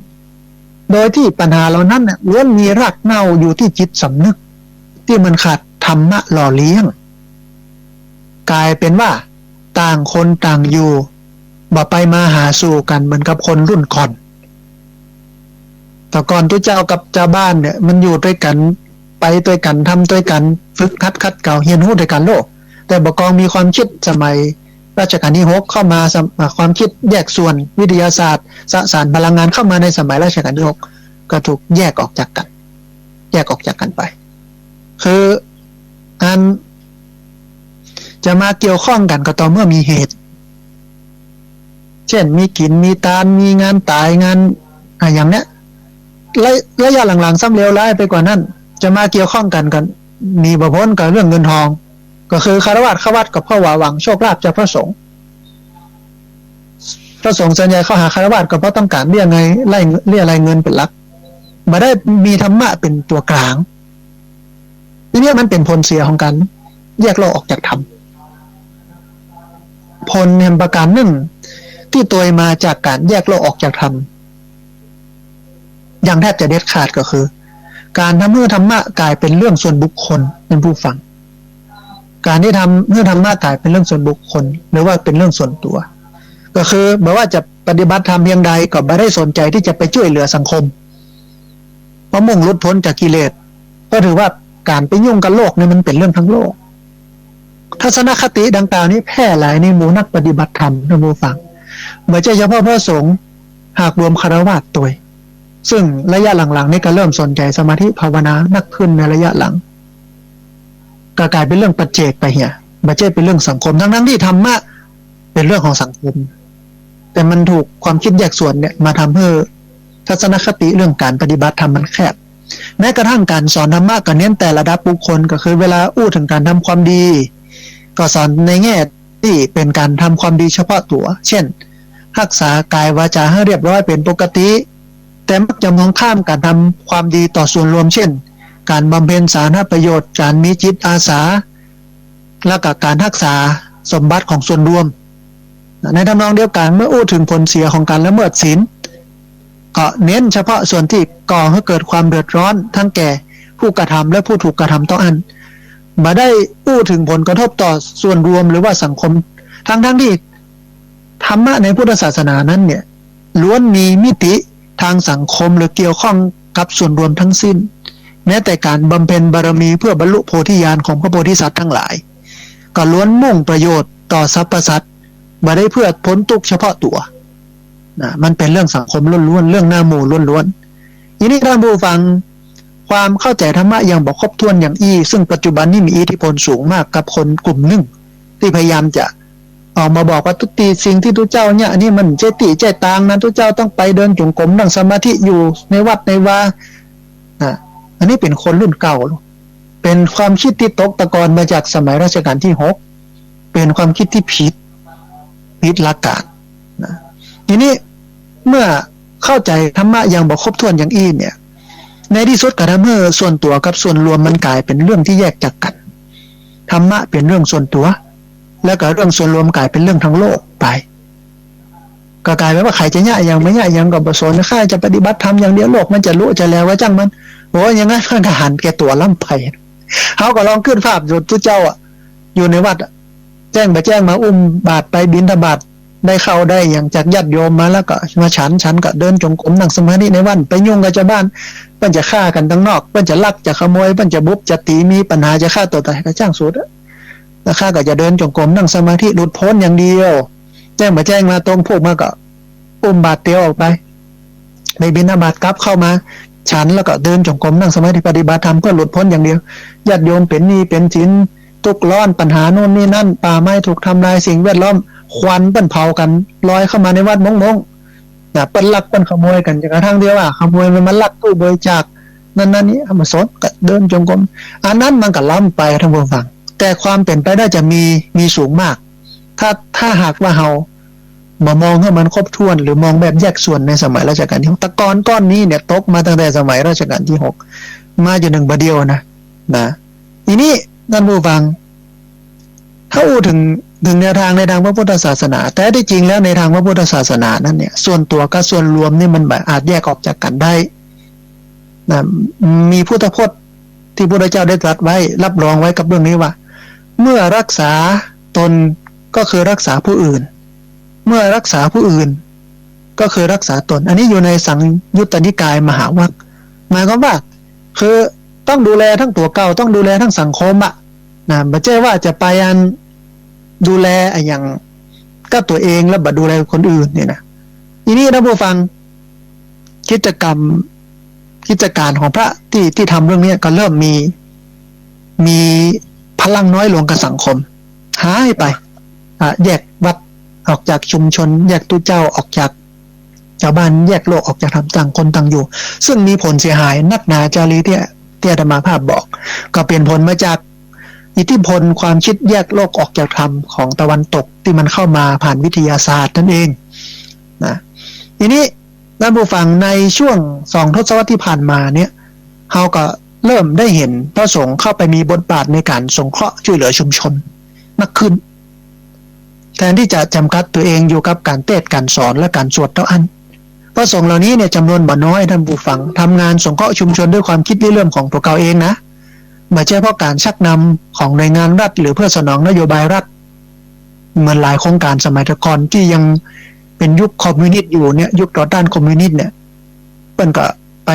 โดยที่ปัญหาเหล่านั้นเนี่ยล้วนมีรากเหง้าอยู่ที่จิตสำนึกที่มันขาดธรรมะหล่อเลี้ยงกลายเป็นว่าต่างคนต่างอยู่บ่ไปมาหาสู่กันเหมือนกับคนรุ่นก่อนแต่ก่อนตุเจ้ากับเจ้าบ้านเนี่ยมันอยู่ด้วยกันไปด้วยกันทำด้วยกันฝึกคัดเก่าเรียนรู้ด้วยกันโลกแต่บกองมีความคิดสมัยรัชกาลที่6เข้ามาความคิดแยกส่วนวิทยาศาสตร์สสารพลังงานเข้ามาในสมัยรัชกาลที่6ก็ถูกแยกออกจากกันไปคืออันจะมาเกี่ยวข้องกันก็ต่อเมื่อมีเหตุ เช่นมีกินมีตานมีงานตายงานอย่างเนี้ยระยะหลังๆซ้ำเลวร้ายไปกว่านั้นจะมาเกี่ยวข้องกันมีบ่พ้นกับเรื่องเงินทองก็คือคารวะเข้าวัดกับพ่อหวังโชคลาภจากพระสงฆ์พระสงฆ์ส่วนใหญ่เข้าหาคารวะก็เพราะต้องการเรียอะไรเงินเป็นหลักมาได้มีธรรมะเป็นตัวกลางทีนี้มันเป็นผลเสียของการแยกโลกออกจากธรรมผลแห่งประการหนึ่งที่ตัวมาจากการแยกโลกออกจากธรรมอย่างแทบจะเด็ดขาดก็คือการทำให้ธรรมะกลายเป็นเรื่องส่วนบุคคลเป็นผู้ฟังการที่ทำให้ธรรมะกลายเป็นเรื่องส่วนบุคคลหรือว่าเป็นเรื่องส่วนตัวก็คือไม่ว่าจะปฏิบัติธรรมเพียงใดก็ไม่ได้สนใจที่จะไปช่วยเหลือสังคมเพราะมุ่งหลุดพ้นจากกิเลสก็ถือว่าการไปยุ่งกับโลกนี่มันเป็นเรื่องทั้งโลกทัศนคติดังกล่าวนี้แพร่หลายในหมู่นักปฏิบัติธรรมท่านผู้ฟังไม่ใช่เฉพาะพระสงฆ์หากรวมคฤหัสถ์ตัวซึ่งระยะหลังๆนี้ก็เริ่มสนใจสมาธิภาวนานักขึ้นในระยะหลังก็กลายเป็นเรื่องปัจเจกไปเหี้ยไม่ใช่เป็นเรื่องสังคมทั้งที่ธรรมะเป็นเรื่องของสังคมแต่มันถูกความคิดแยกส่วนเนี่ยมาทำให้ทัศนคติเรื่องการปฏิบัติธรรมมันแคบแม้กระทั่งการสอนธรรมะก็เน้นแต่ระดับบุคคลก็คือเวลาอู้ถึงการทำความดีก็สอนในแง่ที่เป็นการทำความดีเฉพาะตัวเช่นรักษากายวาจาให้เรียบร้อยเป็นปกติแต่มักจะมองข้ามการทำความดีต่อส่วนรวมเช่นการบำเพ็ญสาธารณประโยชน์การมีจิตอาสาและก็การรักษาสมบัติของส่วนรวมในทำนองเดียวกันเมื่ออู้ถึงผลเสียของการละเมิดศีลก็เน้นเฉพาะส่วนที่ก่อให้เกิดความเดือดร้อนทั้งแก่ผู้กระทำและผู้ถูกกระทำต้องอันมาได้อู้ถึงผลกระทบต่อส่วนรวมหรือว่าสังคมทั้งที่ธรรมะในพุทธศาสนานั้นเนี่ยล้วนมีมิติทางสังคมหรือเกี่ยวข้องกับส่วนรวมทั้งสิ้นแม้แต่การบำเพ็ญบารมีเพื่อบรรลุโพธิญาณของพระโพธิสัตว์ทั้งหลายก็ล้วนมุ่งประโยชน์ต่อสรรพสัตว์มาได้เพื่อพ้นทุกข์เฉพาะตัวนะมันเป็นเรื่องสังคมล้วนๆเรื่องหน้าหมู่ล้วนๆทีนี้ท่านผู้ฟังความเข้าใจธรรมะอย่างบอกครบถ้วนอย่างซึ่งปัจจุบันนี้มีอิทธิพลสูงมากกับคนกลุ่มหนึ่งที่พยายามจะออกมาบอกว่าทุกทีสิ่งที่ทุกเจ้าเนี่ยนี่มันเจติเจตางนั้นทุกเจ้าต้องไปเดินจงกรมนั่งสมาธิอยู่ในวัดในวาอันนี้เป็นคนรุ่นเก่าเป็นความคิดที่ตกตะกอนมาจากสมัยรัชกาลที่6เป็นความคิดที่ผิดหลักการนะทีนี้เมื่อเข้าใจธรรมะอย่างบอกครบถ้วนอย่างเนี่ยในที่สุดก็ทำให้ส่วนตัวกับส่วนรวมมันกลายเป็นเรื่องที่แยกจากกันธรรมะเป็นเรื่องส่วนตัวแล้วก็เรื่องส่วนรวมกลายเป็นเรื่องทั้งโลกไปก็กลายเป็นว่าใครจะเนี่ยอย่างไม่เนี่ยอย่างกับสนข้าจะปฏิบัติธรรมอย่างเดียวโลกมันจะรู้จะแล้วว่าจังมันโอ้ยอย่างนั้นมันก็หันแก่ตัวล่ำไปเขาก็ลองขึ้นภาพอยู่ทุกเจ้าอยู่ในวัดแจ้งมาอุ้มบาตรไปบิณฑบาตได้เข้าได้อย่างจากญาติโยมมาแล้วก็มาฉันก็เดินจงกรมนั่งสมาธิในวันไปยุ่งกับชาวบ้านเพิ่นจะฆ่ากันทั้งนอกเพิ่นจะลักจะขโมยเพิ่นจะบุบจะตีมีปัญหาจะฆ่าตัวตายก็จ้างสุดแล้วข้าก็จะเดินจงกรมนั่งสมาธิหลุดพ้นอย่างเดียวแจ้งมาตรงพวกมาก็อุ้มบาตรเตียวออกไปบิณฑบาตกลับเข้ามาฉันแล้วก็เดินจงกรมนั่งสมาธิปฏิบัติธรรมเพื่อหลุดพ้นอย่างเดียวญาติโยมเป็นหนี้เป็นสินทุกข์ร้อนปัญหาโน่นนี่นั่นป่าไม้ถูกทำลายสิ่งแวดล้อมควันเปิ้นเผากันลอยเข้ามาในวัดมงเปิ้นลักเปิ้นขโมยกันจนกระทั่งเดียวขโมยมันลักตู้บริจาคนั่นนี่มาสดก็เดินจงกรมอันนั้นมันก็ล้ำไปท่านผู้ฟังแต่ความเป็นไปได้จะมีสูงมากถ้าหากว่าเฮามามองให้มันครบถ้วนหรือมองแบบแยกส่วนในสมัยรัชกาลที่6ตะกอนก้อนนี้เนี่ยตกมาตั้งแต่สมัยรัชกาลที่6มาจนถึงบัดเดียวนะทีนี้ท่านผู้ฟังถ้าอู้ถึงแนวทางในทางพระพุทธศาสนาแต่ที่จริงแล้วในทางพระพุทธศาสนานั้นเนี่ยส่วนตัวกับส่วนรวมนี่มันอาจแยกออกจากกันได้นะมีพุทธพจน์ที่พระพุทธเจ้าได้ตรัสไว้รับรองไว้กับเรื่องนี้ว่าเมื่อรักษาตนก็คือรักษาผู้อื่นเมื่อรักษาผู้อื่นก็คือรักษาตนอันนี้อยู่ในสังยุตตนิกายมหาวรรคหมายความว่าคือต้องดูแลทั้งตัวเก่าต้องดูแลทั้งสังคมไม่ใช่ว่าจะไปดูแลอย่างก็ตัวเองแล้วบัดดูแลคนอื่นเนี่ยนะทีนี้ท่านผู้ฟังกิจการของพระที่ทำเรื่องนี้ก็เริ่มมีพลังน้อยลงกับสังคมหายไปแยกวัด ออกจากชุมชนแยกตู้เจ้าออกจากชาวบ้านแยกโลกออกจากธรรมต่างคนต่างอยู่ซึ่งมีผลเสียหายนักหนาจารีที่อาตมาภาพบอกก็เป็นผลมาจากอิทธิพลความคิดแยกโลกออกจากธรรมของตะวันตกที่มันเข้ามาผ่านวิทยาศาสตร์นั่นเองนะทีนี้ท่านผู้ฟังในช่วง2 ทศวรรษที่ผ่านมาเนี่ยเราก็เริ่มได้เห็นพระสงฆ์เข้าไปมีบทบาทในการสงเคราะห์ช่วยเหลือชุมชนมากขึ้นแทนที่จะจำกัดตัวเองอยู่กับการเทศน์การสอนและการสวดเท่านั้นพระสงฆ์เหล่านี้เนี่ยจำนวนบ่น้อยท่านผู้ฟังทำงานสงเคราะห์ชุมชนด้วยความคิดริเริ่มของตัวเขาเองนะไม่ใช่เพราะการชักนำของหน่วยงานรัฐหรือเพื่อสนองนโยบายรัฐเหมือนหลายโครงการสมัยก่อนที่ยังเป็นยุคคอมมิวนิสต์อยู่เนี่ยยุคต่อต้านคอมมิวนิสต์เนี่ยเปิ้นก็ไป